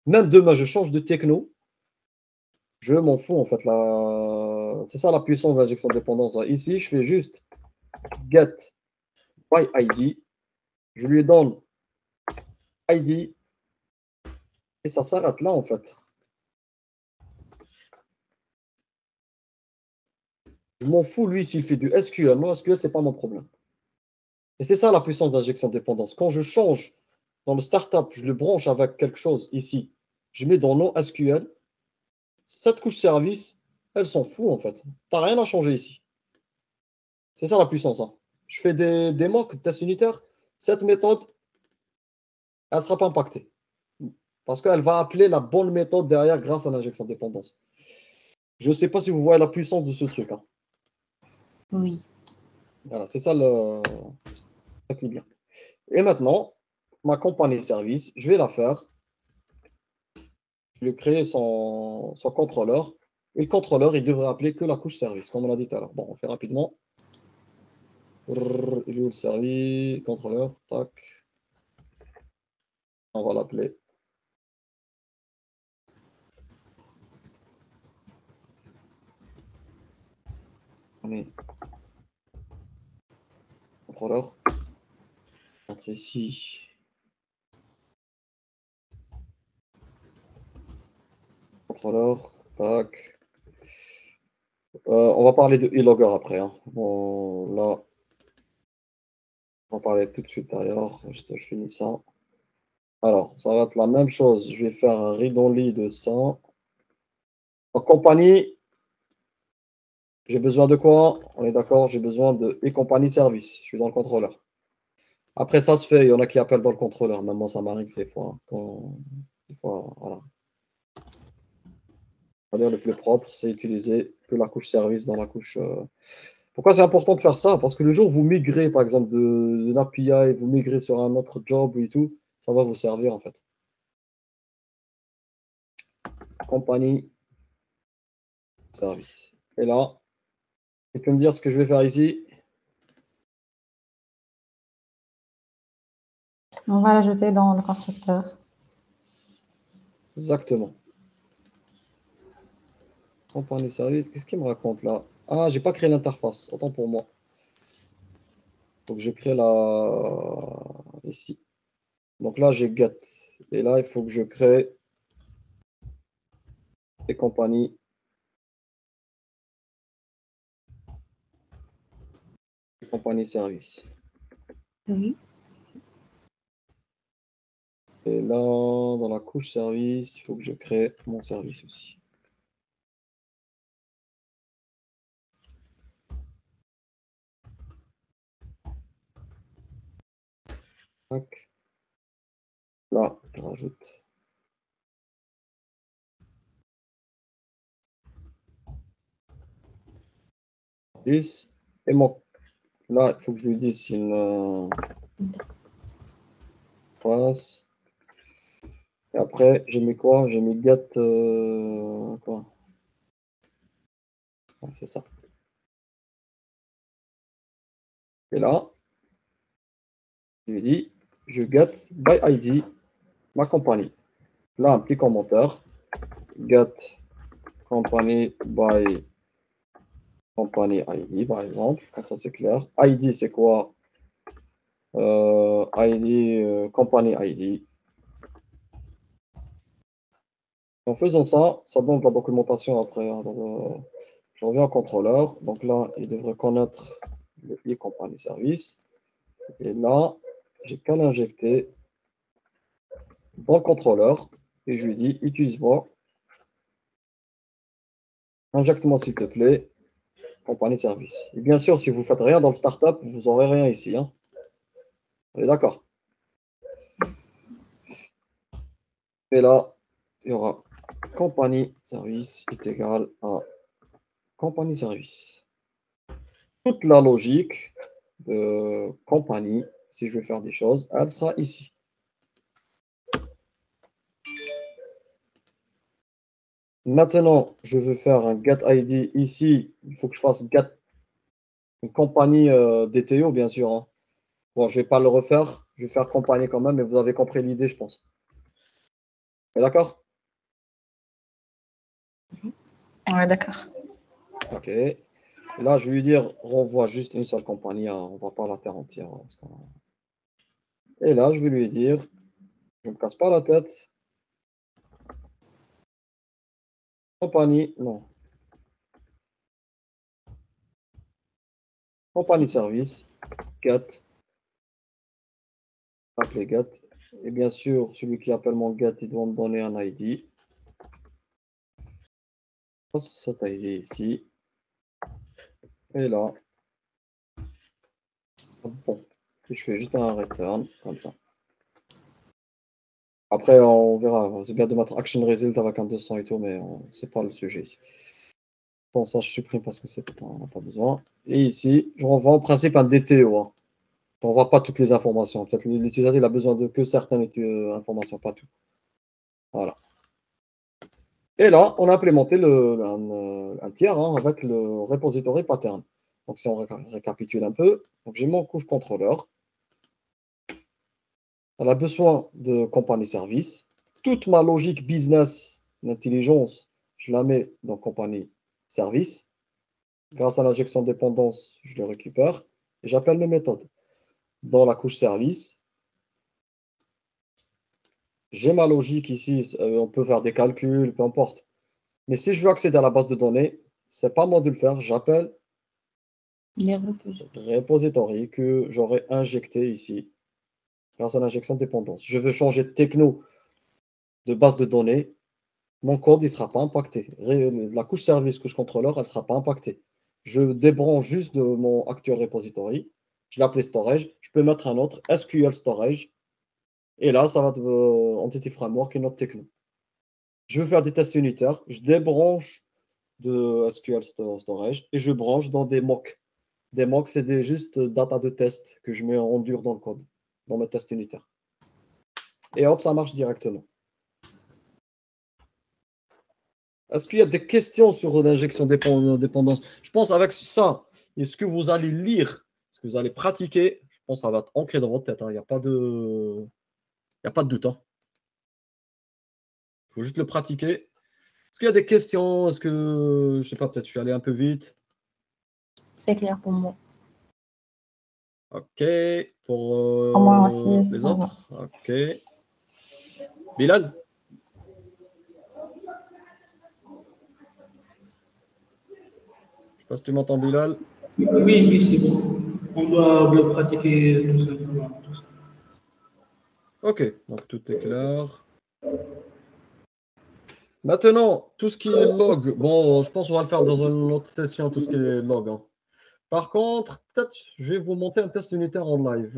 [SPEAKER 2] Même demain, je change de techno, je m'en fous en fait. C'est ça la puissance d'injection de dépendance. Ici, je fais juste get by ID, je lui donne ID et ça s'arrête là en fait. Je m'en fous lui s'il fait du SQL. Non, SQL, c'est pas mon problème. Et c'est ça la puissance d'injection de dépendance. Quand je change dans le startup, je le branche avec quelque chose ici. Je mets dans NoSQL. Cette couche service, elle s'en fout en fait. Tu n'as rien à changer ici. C'est ça la puissance. Hein. Je fais des mocks, tests unitaires. Cette méthode, elle ne sera pas impactée. Parce qu'elle va appeler la bonne méthode derrière grâce à l'injection de dépendance. Je ne sais pas si vous voyez la puissance de ce truc. Hein.
[SPEAKER 4] Oui.
[SPEAKER 2] Voilà, c'est ça qui est bien. Et maintenant, ma compagnie de service, je vais la faire. Je vais créer son contrôleur. Et le contrôleur, il devrait appeler que la couche service, comme on l'a dit tout à l'heure. Bon, on fait rapidement. Il est où le service, contrôleur, tac. On va l'appeler. On est contrôleur. Entre ici. Contrôleur, tac. On va parler de e-logger après. Hein. Bon, là, on va parler tout de suite derrière. Je finis ça. Alors, ça va être la même chose. Je vais faire un read-only de 100. En compagnie, j'ai besoin de quoi? On est d'accord, j'ai besoin de e-compagnie de service. Je suis dans le contrôleur. Après, ça se fait. Il y en a qui appellent dans le contrôleur. Même moi, ça m'arrive des fois. Des fois, voilà. C'est-à-dire le plus propre, c'est utiliser que la couche service dans la couche. Pourquoi c'est important de faire ça? Parce que le jour où vous migrez, par exemple, d'une API, vous migrez sur un autre job et tout, ça va vous servir en fait. Compagnie, service. Et là, tu peux me dire ce que je vais faire ici?
[SPEAKER 5] On va l'ajouter dans le constructeur.
[SPEAKER 2] Exactement. Compagnie, service. Qu'est-ce qu'il me raconte là? Ah, j'ai pas créé l'interface. Autant pour moi. Donc je crée ici. Donc là, j'ai get. Et là, il faut que je crée des compagnies. Des compagnies service.
[SPEAKER 4] Oui.
[SPEAKER 2] Et là, dans la couche service, il faut que je crée mon service aussi. Tac. Là, je rajoute. Et mon... Là, il faut que je lui dise une phrase. Et après, j'ai mis quoi? J'ai mis get quoi? Ouais, c'est ça. Et là, je lui dis, je get by ID ma compagnie. Là, un petit commentaire. Get company by company ID, par exemple. Comme ça, c'est clair. ID, c'est quoi? ID, company ID. En faisant ça, ça donne de la documentation après. Hein, je reviens au contrôleur. Donc là, il devrait connaître le e-company service. Et là, j'ai qu'à l'injecter dans le contrôleur. Et je lui dis, utilise-moi Injecte-moi s'il te plaît. Compagnie de service. Et bien sûr, si vous ne faites rien dans le startup, vous n'aurez rien ici. Hein. On est d'accord. Et là, il y aura compagnie service est égal à compagnie service. Toute la logique de compagnie, si je veux faire des choses, elle sera ici. Maintenant, je veux faire un get ID ici. Il faut que je fasse get une compagnie DTO, bien sûr. Hein. Bon, je ne vais pas le refaire. Je vais faire compagnie quand même, mais vous avez compris l'idée, je pense. D'accord?
[SPEAKER 5] Ouais, d'accord.
[SPEAKER 2] Ok. Et là, je vais lui dire, renvoie juste une seule compagnie. Hein. On ne va pas la faire entière. Hein, et là, je vais lui dire, je ne me casse pas la tête. Compagnie, non. Compagnie de service, get, appeler get. Et bien sûr, celui qui appelle mon get, il doit me donner un ID. Cet ID ici. Et là, bon, je fais juste un return, comme ça. Après, on verra. C'est bien de mettre action result avec un 200 et tout, mais c'est pas le sujet ici. Bon, ça, je supprime parce que on n'a pas besoin. Et ici, je renvoie en principe un DTO. Hein. On ne voit pas toutes les informations. Peut-être l'utilisateur il a besoin de que certaines informations, pas tout. Voilà. Et là, on a implémenté un tiers hein, avec le repository pattern. Donc, si on récapitule un peu, j'ai mon couche contrôleur. Elle a besoin de compagnie service. Toute ma logique business, l'intelligence, je la mets dans compagnie service. Grâce à l'injection de dépendance, je le récupère et j'appelle mes méthodes. Dans la couche service, j'ai ma logique ici. On peut faire des calculs, peu importe. Mais si je veux accéder à la base de données, c'est pas moi de le faire. J'appelle
[SPEAKER 4] Les repositoires.
[SPEAKER 2] repository que j'aurais injecté ici grâce à l'injection de dépendance. Je veux changer de techno de base de données. Mon code ne sera pas impacté. La couche service, couche contrôleur, elle ne sera pas impactée. Je débranche juste de mon actuel repository. Je l'appelle storage. Je peux mettre un autre SQL storage. Et là, ça va être Entity Framework et notre techno. Je veux faire des tests unitaires. Je débranche de SQL storage et je branche dans des mocks. Des mocks, c'est juste data de test que je mets en dur dans le code, dans mes tests unitaires. Et hop, ça marche directement. Est-ce qu'il y a des questions sur l'injection dépendance? Je pense avec ça, et ce que vous allez lire, ce que vous allez pratiquer, je pense que ça va être ancré dans votre tête. Il n'y a pas de doute. Il faut juste le pratiquer. Est-ce qu'il y a des questions? Est-ce que, je ne sais pas, peut-être je suis allé un peu vite.
[SPEAKER 4] C'est clair pour moi.
[SPEAKER 2] Ok. Pour
[SPEAKER 5] moi aussi,
[SPEAKER 2] les
[SPEAKER 5] ça va.
[SPEAKER 2] autres? Ok. Bilal? Je ne sais pas si tu m'entends, Bilal.
[SPEAKER 3] Oui, oui, c'est bon. On doit le pratiquer tout simplement. Tout ça.
[SPEAKER 2] Ok, donc tout est clair. Maintenant, tout ce qui est log, bon, je pense qu'on va le faire dans une autre session, tout ce qui est log. Hein. Par contre, peut-être je vais vous monter un test unitaire en live.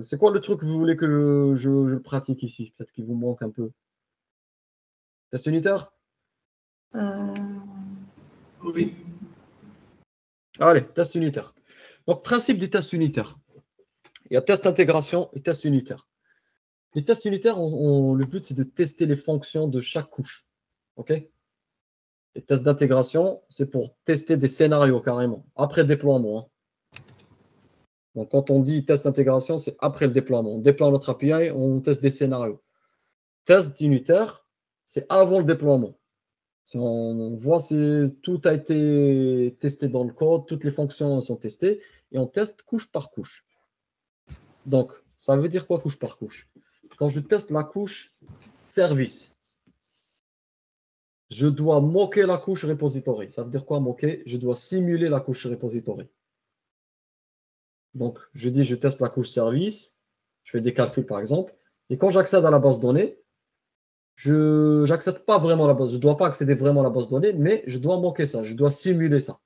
[SPEAKER 2] C'est quoi le truc que vous voulez que je pratique ici? Peut-être qu'il vous manque un peu. Test unitaire?
[SPEAKER 3] Oui.
[SPEAKER 2] Allez, test unitaire. Donc, principe des tests unitaires. Il y a test intégration et test unitaire. Les tests unitaires, le but, c'est de tester les fonctions de chaque couche. OK? Les tests d'intégration, c'est pour tester des scénarios carrément, après déploiement. Hein. Donc, quand on dit test d'intégration, c'est après le déploiement. On déploie notre API, on teste des scénarios. Test unitaire, c'est avant le déploiement. Si on voit si tout a été testé dans le code, toutes les fonctions sont testées, et on teste couche par couche. Donc, ça veut dire quoi couche par couche? Quand je teste la couche service, je dois moquer la couche repository. Ça veut dire quoi moquer? Je dois simuler la couche repository. Donc, je dis, je teste la couche service, je fais des calculs par exemple, et quand j'accède à la base de données, je n'accepte pas vraiment la base. Je ne dois pas accéder vraiment à la base de données, mais je dois manquer ça. Je dois simuler ça.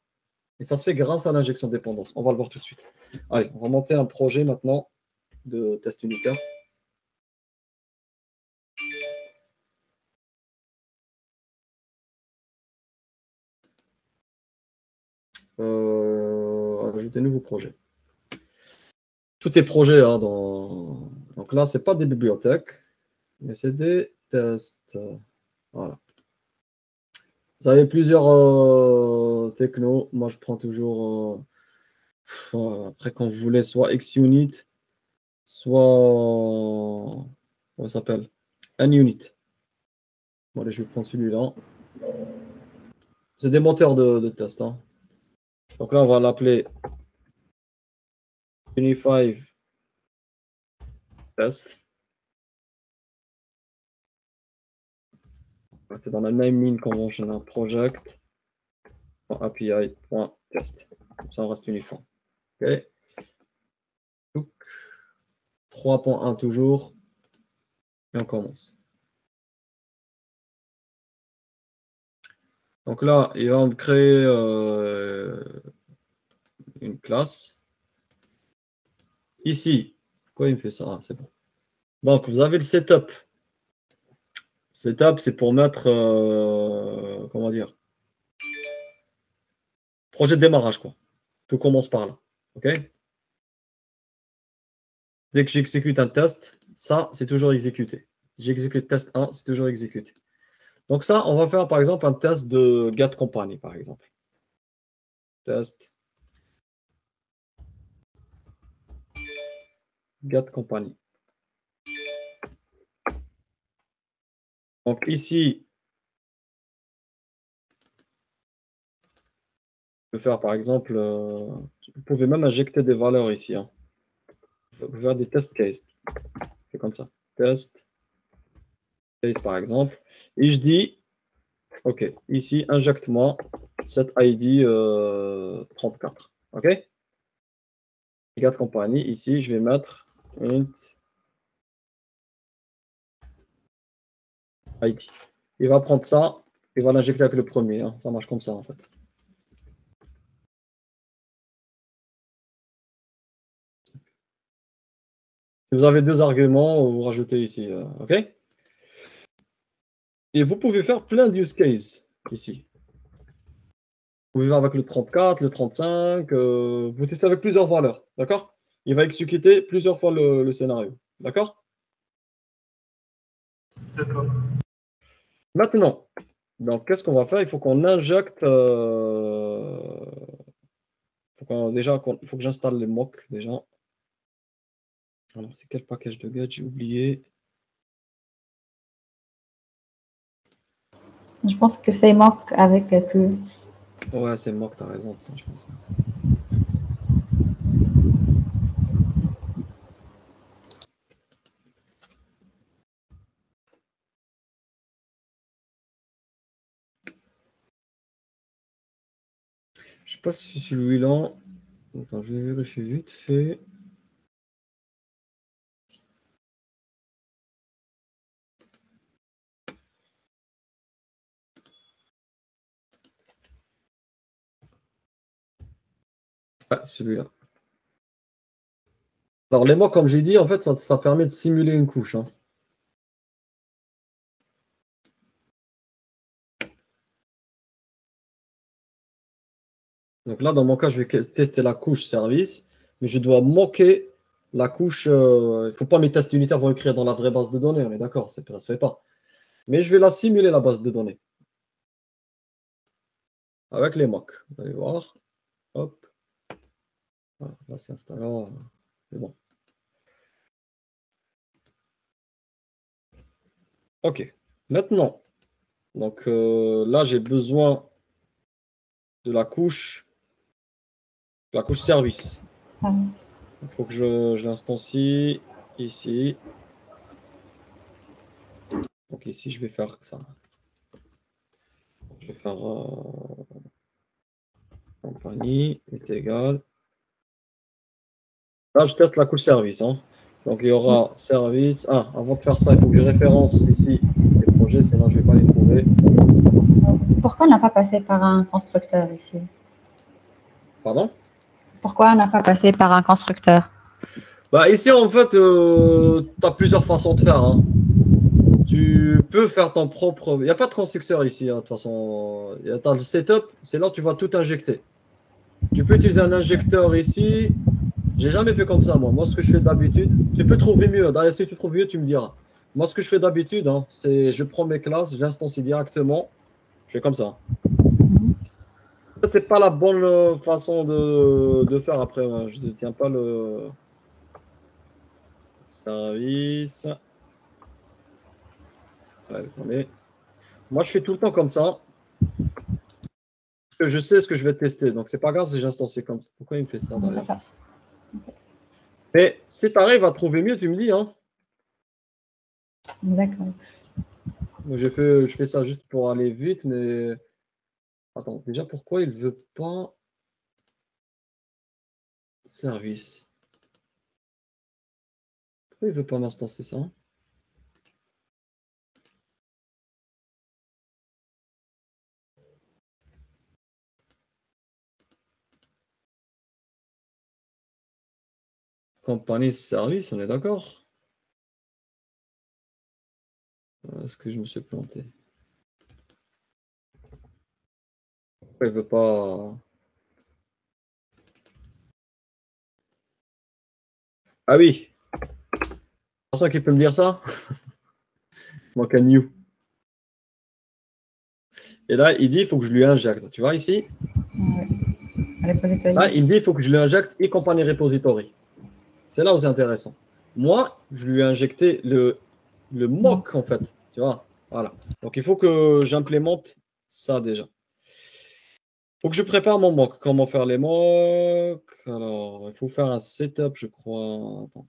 [SPEAKER 2] Et ça se fait grâce à l'injection de dépendance. On va le voir tout de suite. Allez, on va monter un projet maintenant de test unitaire. Ajouter nouveau projet. Tous tes projets, hein, donc là, ce n'est pas des bibliothèques, mais c'est des tests. Voilà. Vous avez plusieurs technos. Moi, je prends toujours, après, quand vous voulez, soit XUnit, soit, comment ça s'appelle? NUnit. Bon, allez, je vais prendre celui-là. C'est des moteurs de test. Hein. Donc là, on va l'appeler Unify Test. C'est dans la naming convention project API.test. Ça reste uniforme. OK. 3.1 toujours. Et on commence. Donc là, il va me créer une classe. Ici, pourquoi il me fait ça? Ah, c'est bon. Donc, vous avez le setup. Setup, c'est pour mettre, comment dire, projet de démarrage, quoi. Tout commence par là. OK? Dès que j'exécute un test, ça, c'est toujours exécuté. J'exécute test 1, c'est toujours exécuté. Donc ça, on va faire, par exemple, un test de get company, par exemple. Test get company. Donc ici, je peux faire, par exemple, vous pouvez même injecter des valeurs ici. Hein. Vous pouvez faire des test cases. C'est comme ça. Test case, par exemple. Et je dis, OK, ici, injecte-moi cette ID 34. OK? Get company, ici, je vais mettre int ID. Il va prendre ça, il va l'injecter avec le premier. Hein. Ça marche comme ça, en fait. Si vous avez deux arguments, vous rajoutez ici. OK? Et vous pouvez faire plein d'use cases ici. Vous pouvez faire avec le 34, le 35. Vous testez avec plusieurs valeurs. D'accord? Il va exécuter plusieurs fois le scénario. D'accord?
[SPEAKER 3] D'accord.
[SPEAKER 2] Maintenant, donc qu'est-ce qu'on va faire? Il faut qu'on injecte. Il faut que j'installe les mocks déjà. Alors, c'est quel package de get? J'ai oublié.
[SPEAKER 5] Je pense que c'est mock avec plus.
[SPEAKER 2] Ouais, c'est mock, t'as raison. Putain, je pense. Je sais pas si celui-là. Attends, je vais vérifier vite fait. Ah, celui-là. Alors, les mots, comme j'ai dit, en fait, ça permet de simuler une couche. Hein. Donc là, dans mon cas, je vais tester la couche service, mais je dois moquer la couche. Il ne faut pas mes tests unitaires vont écrire dans la vraie base de données, on est d'accord, ça ne se fait pas. Mais je vais la simuler, la base de données. Avec les mocks. Vous allez voir. Hop. Voilà, là, c'est installant. C'est bon. OK. Maintenant, donc là, j'ai besoin de la couche service. Il faut que je l'instancie ici. Donc ici, je vais faire ça. Je vais faire compagnie est égal. Là, je teste la couche service. Hein. Donc il y aura service. Ah, avant de faire ça, il faut que je référence ici les objets, sinon je ne vais pas les trouver.
[SPEAKER 5] Pourquoi on n'a pas passé par un constructeur ici?
[SPEAKER 2] Pardon?
[SPEAKER 5] Pourquoi on n'a pas passé par un constructeur?
[SPEAKER 2] Bah, ici, en fait, tu as plusieurs façons de faire. Hein. Tu peux faire ton propre. Il n'y a pas de constructeur ici, hein, de toute façon. Tu as le setup, c'est là où tu vas tout injecter. Tu peux utiliser un injecteur ici. J'ai jamais fait comme ça, moi. Moi, ce que je fais d'habitude, tu peux trouver mieux. D'ailleurs, si tu trouves mieux, tu me diras. Moi, ce que je fais d'habitude, hein, c'est je prends mes classes, j'instancie directement. Je fais comme ça. En fait, c'est pas la bonne façon de faire après. Hein. Je ne tiens pas le service. Ouais, moi, je fais tout le temps comme ça. Parce que je sais ce que je vais tester. Donc, c'est pas grave si j'instancie comme ça. Pourquoi il me fait ça d'ailleurs? Mais si tu arrives à trouver mieux, tu me dis. Hein.
[SPEAKER 5] D'accord.
[SPEAKER 2] Moi, je fais ça juste pour aller vite, mais. Attends, déjà, pourquoi il ne veut pas service? Pourquoi il ne veut pas m'instancer ça? Compagnie service, on est d'accord? Est-ce que je me suis planté? Pourquoi il ne veut pas. Ah oui! C'est pour ça qu'il peut me dire ça? Moi, qu'un new. Et là, il dit il faut que je lui injecte. Tu vois ici?
[SPEAKER 5] Repository.
[SPEAKER 2] Là, il me dit il faut que je lui injecte e-company repository. C'est là où c'est intéressant. Moi, je lui ai injecté le mock en fait. Tu vois? Voilà. Donc, il faut que j'implémente ça déjà. Il faut que je prépare mon mock. Comment faire les mocks? Alors, il faut faire un setup, je crois. Attends,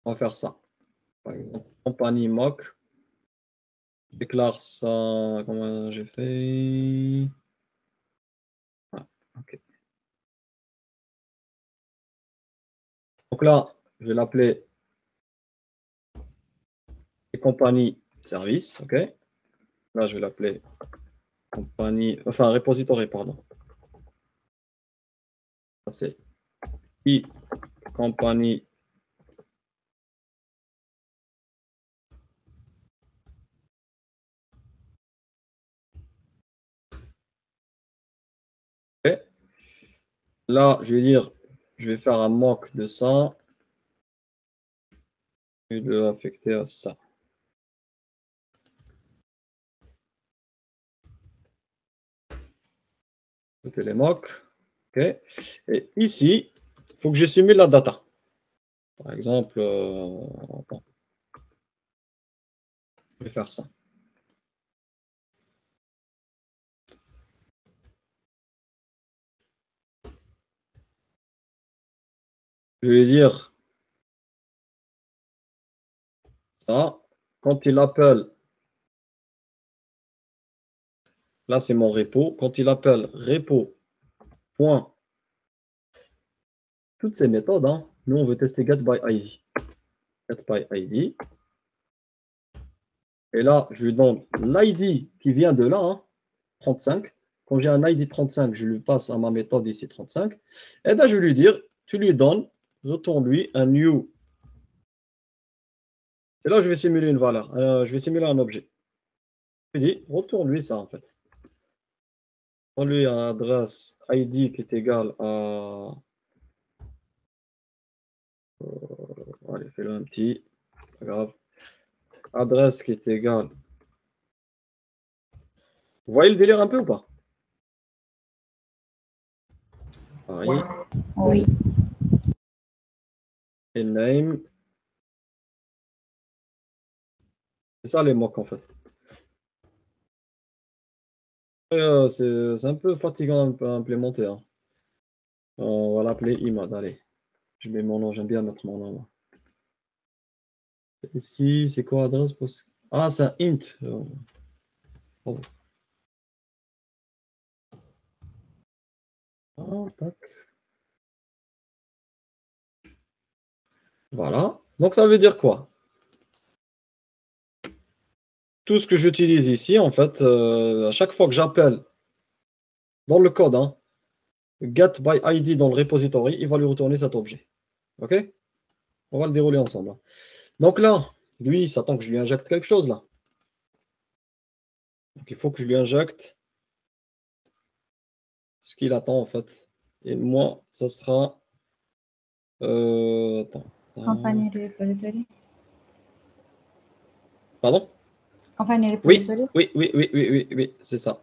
[SPEAKER 2] on va faire ça. Par exemple, compagnie mock. Je déclare ça. Comment j'ai fait? Ah, ok. Donc là, je vais l'appeler compagnie service. Ok. Là, je vais l'appeler compagnie. Enfin, repository, pardon. Ça, c'est e-company. Okay. Là, je vais dire, je vais faire un mock de ça. Je vais l'affecter à ça. Écoutez les mocks. OK. Et ici, il faut que je simule la data. Par exemple, je vais faire ça. Je vais dire ça. Quand il appelle, là c'est mon repo. Quand il appelle repo. Point. Toutes ces méthodes, hein, nous on veut tester getById. GetById. Et là, je lui donne l'ID qui vient de là, hein, 35. Quand j'ai un ID 35, je lui passe à ma méthode ici 35. Et bien, je vais lui dire, tu lui donnes, retourne-lui un new. Et là, je vais simuler une valeur. Je vais simuler un objet. Je lui dis, retourne-lui ça, en fait. On lui a une adresse ID qui est égale à... allez, fais-le un petit. Pas grave. Adresse qui est égale... Vous voyez le délire un peu ou pas? Pareil.
[SPEAKER 4] Oui.
[SPEAKER 2] Et name. C'est ça les mocks, en fait. C'est un peu fatigant à implémenter. Hein. On va l'appeler Imad. Allez, je mets mon nom. J'aime bien mettre mon nom. Ici, c'est quoi adresse? Ah, c'est un int. Oh. Ah, tac. Voilà. Donc, ça veut dire quoi? Tout ce que j'utilise ici, en fait, à chaque fois que j'appelle dans le code, hein, get by ID dans le repository, il va lui retourner cet objet. OK? On va le dérouler ensemble. Donc là, lui, il s'attend que je lui injecte quelque chose là. Donc il faut que je lui injecte ce qu'il attend en fait. Et moi, ça sera. Attends.
[SPEAKER 5] Compagnie repository.
[SPEAKER 2] Pardon?
[SPEAKER 5] Compagnie
[SPEAKER 2] Oui,
[SPEAKER 5] repository.
[SPEAKER 2] oui, c'est ça.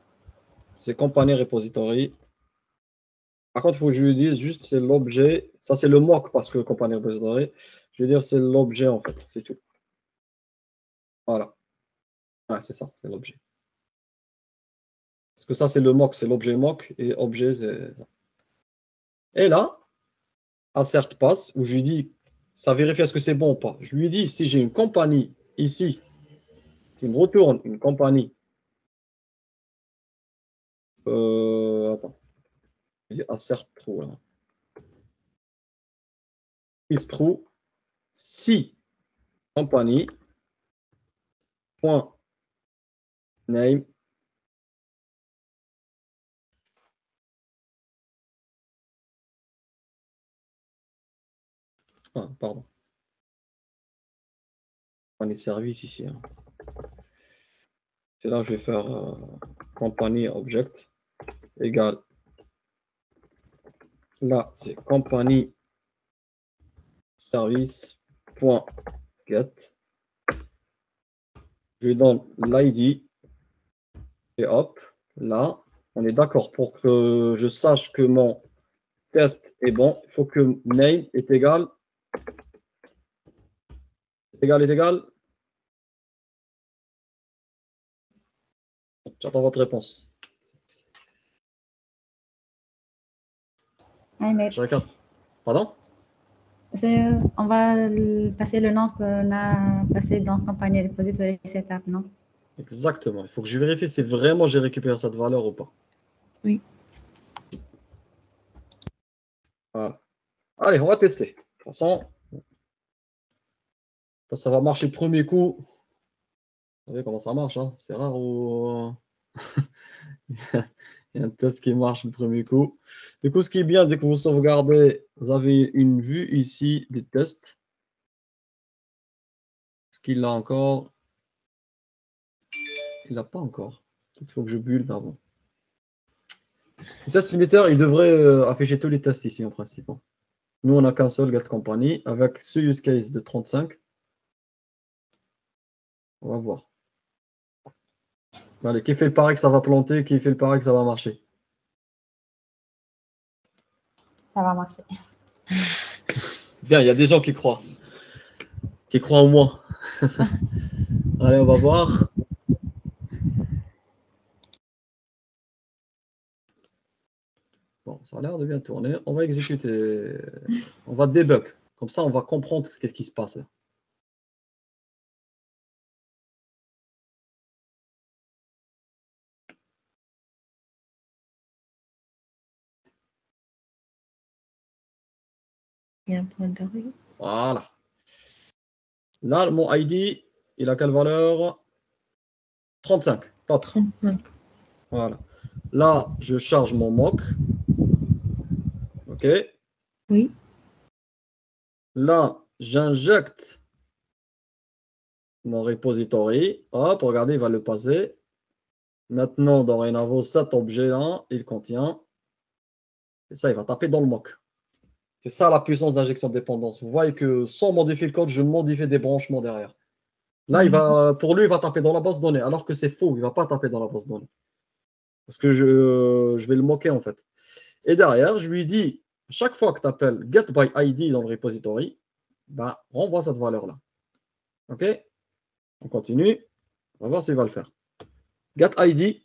[SPEAKER 2] C'est compagnie repository. Par contre, il faut que je lui dise juste c'est l'objet. Ça, c'est le mock parce que compagnie repository. Je veux dire, c'est l'objet en fait. C'est tout. Voilà. Ouais, c'est ça, c'est l'objet. Parce que ça, c'est le mock, c'est l'objet mock et objet, c'est ça. Et là, assert pass, où je lui dis, ça vérifie est-ce que c'est bon ou pas. Je lui dis, si j'ai une compagnie ici, s'il me retourne une compagnie, attends, je dis assert true, là. Is true, si compagnie, point name, pardon, compagnie service ici, hein. C'est là que je vais faire compagnie object égale, là c'est compagnie service point get, je lui donne l'ID et hop, là on est d'accord pour que je sache que mon test est bon, il faut que name est égal, est égal. J'attends votre réponse.
[SPEAKER 5] Oui, mais
[SPEAKER 2] Je regarde. Pardon?
[SPEAKER 5] on va passer le nom qu'on a passé dans compagnie repository setup, non?
[SPEAKER 2] Exactement. Il faut que je vérifie si vraiment j'ai récupéré cette valeur ou pas.
[SPEAKER 4] Oui.
[SPEAKER 2] Voilà. Allez, on va tester. De toute façon, ça va marcher le premier coup. Vous savez comment ça marche, hein? C'est rare où il y a un test qui marche le premier coup. Du coup, ce qui est bien, dès que vous sauvegardez, vous avez une vue ici des tests. Est-ce qu'il l'a encore? Il l'a pas encore. Il faut que je build avant. Le test unitaire, il devrait afficher tous les tests ici en principe. Nous, on n'a qu'un seul get company avec ce use case de 35. On va voir. Allez, qui fait le pari que ça va planter, qui fait le pari que ça va marcher?
[SPEAKER 5] Ça va marcher.
[SPEAKER 2] C'est bien, il y a des gens qui croient. Qui croient en moi. Allez, on va voir. Bon, ça a l'air de bien tourner. On va exécuter. On va debug. Comme ça, on va comprendre ce qui se passe là.
[SPEAKER 4] Il y a un point d'arrêt.
[SPEAKER 2] Voilà. Là, mon ID, il a quelle valeur? 35. Top.
[SPEAKER 4] 35.
[SPEAKER 2] Voilà. Là, je charge mon mock. OK.
[SPEAKER 4] Oui.
[SPEAKER 2] Là, j'injecte mon repository. Hop, regardez, il va le passer. Maintenant, dorénavant, cet objet-là, il contient. Et ça, il va taper dans le mock. C'est ça la puissance d'injection de dépendance. Vous voyez que sans modifier le code, je modifie des branchements derrière. Là, pour lui, il va taper dans la base de données, alors que c'est faux, il ne va pas taper dans la base de données. Parce que je vais le moquer en fait. Et derrière, je lui dis, chaque fois que tu appelles getById dans le repository, ben, renvoie cette valeur-là. OK? On continue. On va voir s'il va le faire. GetID.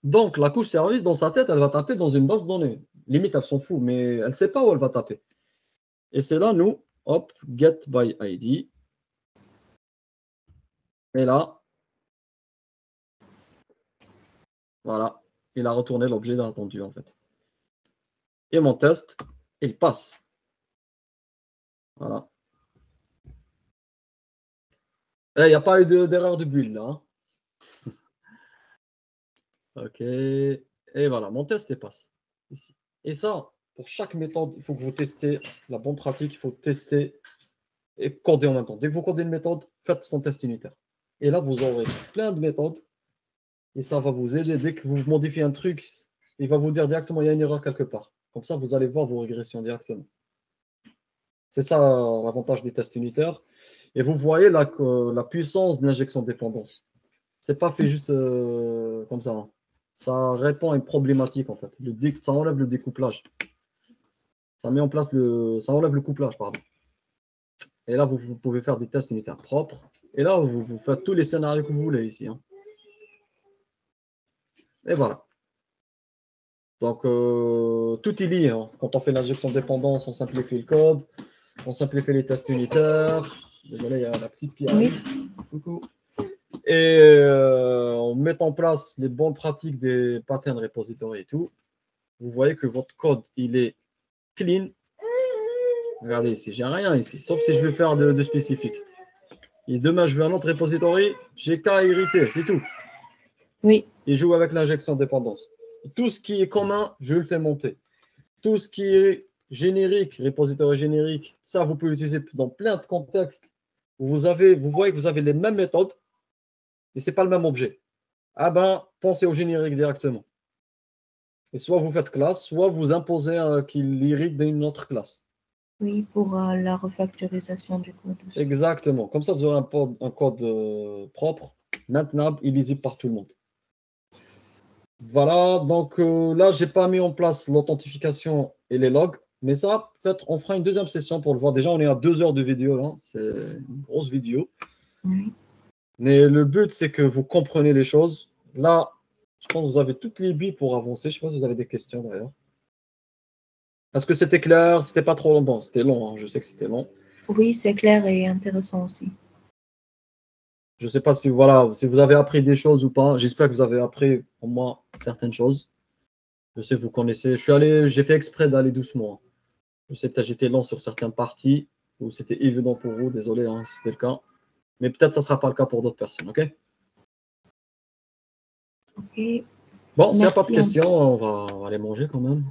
[SPEAKER 2] Donc, la couche service, dans sa tête, elle va taper dans une base de données. Limite, elle s'en fout, mais elle ne sait pas où elle va taper. Et c'est là, nous, hop, getById. Et là, voilà, il a retourné l'objet attendu en fait. Et mon test, il passe. Voilà. Il n'y a pas eu d'erreur de build là. Hein. OK. Et voilà, mon test est passe. Ici. Et ça, pour chaque méthode, il faut que vous testez la bonne pratique, il faut tester et coder en même temps. Dès que vous codez une méthode, faites son test unitaire. Et là, vous aurez plein de méthodes et ça va vous aider. Dès que vous modifiez un truc, il va vous dire directement il y a une erreur quelque part. Comme ça, vous allez voir vos régressions directement. C'est ça l'avantage des tests unitaires. Et vous voyez là que la puissance de l'injection de dépendance. Ce n'est pas fait juste comme ça. Hein. Ça répond à une problématique en fait. Ça enlève le découplage. Ça met en place ça enlève le couplage, pardon. Et là, vous pouvez faire des tests unitaires propres. Et là, vous faites tous les scénarios que vous voulez ici. Hein. Et voilà. Donc, tout est lié. Hein. Quand on fait l'injection de dépendance, on simplifie le code. On simplifie les tests unitaires. Désolé, il y a la petite qui arrive. Coucou. Et en mettant en place les bonnes pratiques des patterns repository et tout, vous voyez que votre code, il est clean. Regardez ici, j'ai rien ici, sauf si je veux faire de spécifique. Et demain, je veux un autre repository, j'ai qu'à hériter, c'est tout.
[SPEAKER 4] Oui.
[SPEAKER 2] Et joue avec l'injection de dépendance. Tout ce qui est commun, je le fais monter. Tout ce qui est générique, repository générique, ça, vous pouvez l'utiliser dans plein de contextes. Vous voyez que vous avez les mêmes méthodes, et ce n'est pas le même objet. Ah ben, pensez au générique directement. Et soit vous faites classe, soit vous imposez qu'il hérite d'une autre classe.
[SPEAKER 4] Oui, pour la refactorisation du code. Aussi.
[SPEAKER 2] Exactement. Comme ça, vous aurez un code propre, maintenable et lisible par tout le monde. Voilà, donc là, je n'ai pas mis en place l'authentification et les logs, mais ça, peut-être, on fera une deuxième session pour le voir. Déjà, on est à 2 heures de vidéo, là. C'est une grosse vidéo.
[SPEAKER 4] Oui.
[SPEAKER 2] Mais le but, c'est que vous comprenez les choses. Là, je pense que vous avez toutes les billes pour avancer. Je ne sais pas si vous avez des questions, d'ailleurs. Est-ce que c'était clair? C'était pas trop long? Bon, c'était long, hein. Je sais que c'était long.
[SPEAKER 4] Oui, c'est clair et intéressant aussi.
[SPEAKER 2] Je ne sais pas si, voilà, si vous avez appris des choses ou pas. J'espère que vous avez appris au moins certaines choses. Je sais que vous connaissez. J'ai fait exprès d'aller doucement. Je sais peut-être j'étais lent sur certaines parties ou c'était évident pour vous. Désolé hein, si c'était le cas. Mais peut-être ça ne sera pas le cas pour d'autres personnes. OK?
[SPEAKER 4] OK.
[SPEAKER 2] Bon, s'il n'y a pas de questions, on va aller manger quand même.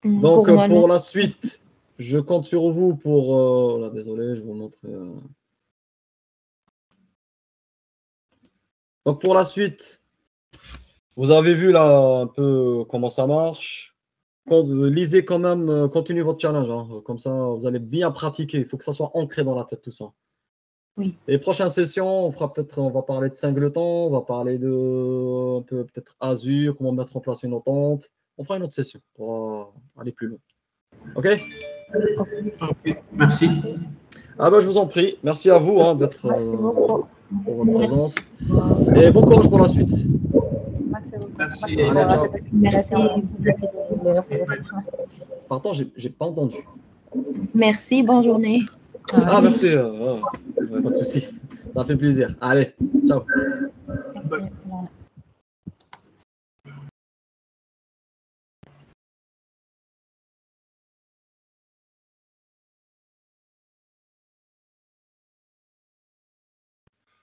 [SPEAKER 2] Donc, pour la suite, je compte sur vous pour... là, désolé, je vais vous montrer... Donc, pour la suite, vous avez vu là un peu comment ça marche. Lisez quand même, continuez votre challenge. Hein. Comme ça, vous allez bien pratiquer. Il faut que ça soit ancré dans la tête, tout ça.
[SPEAKER 4] Oui.
[SPEAKER 2] Les prochaines sessions, on va parler de Singleton, on va parler de un peu peut-être Azure, comment mettre en place une entente. On fera une autre session pour aller plus loin. OK?
[SPEAKER 3] OK, merci.
[SPEAKER 2] Ah ben, je vous en prie. Merci à vous hein, d'être
[SPEAKER 5] Merci beaucoup.
[SPEAKER 2] pour votre présence. Et bon courage pour la suite.
[SPEAKER 5] Merci beaucoup.
[SPEAKER 3] Merci.
[SPEAKER 2] Allez, ciao.
[SPEAKER 4] Merci.
[SPEAKER 2] Pardon, j'ai pas entendu.
[SPEAKER 4] Merci, bonne journée.
[SPEAKER 2] Ah, merci. Pas de souci. Ça fait plaisir. Allez, ciao.
[SPEAKER 5] Merci.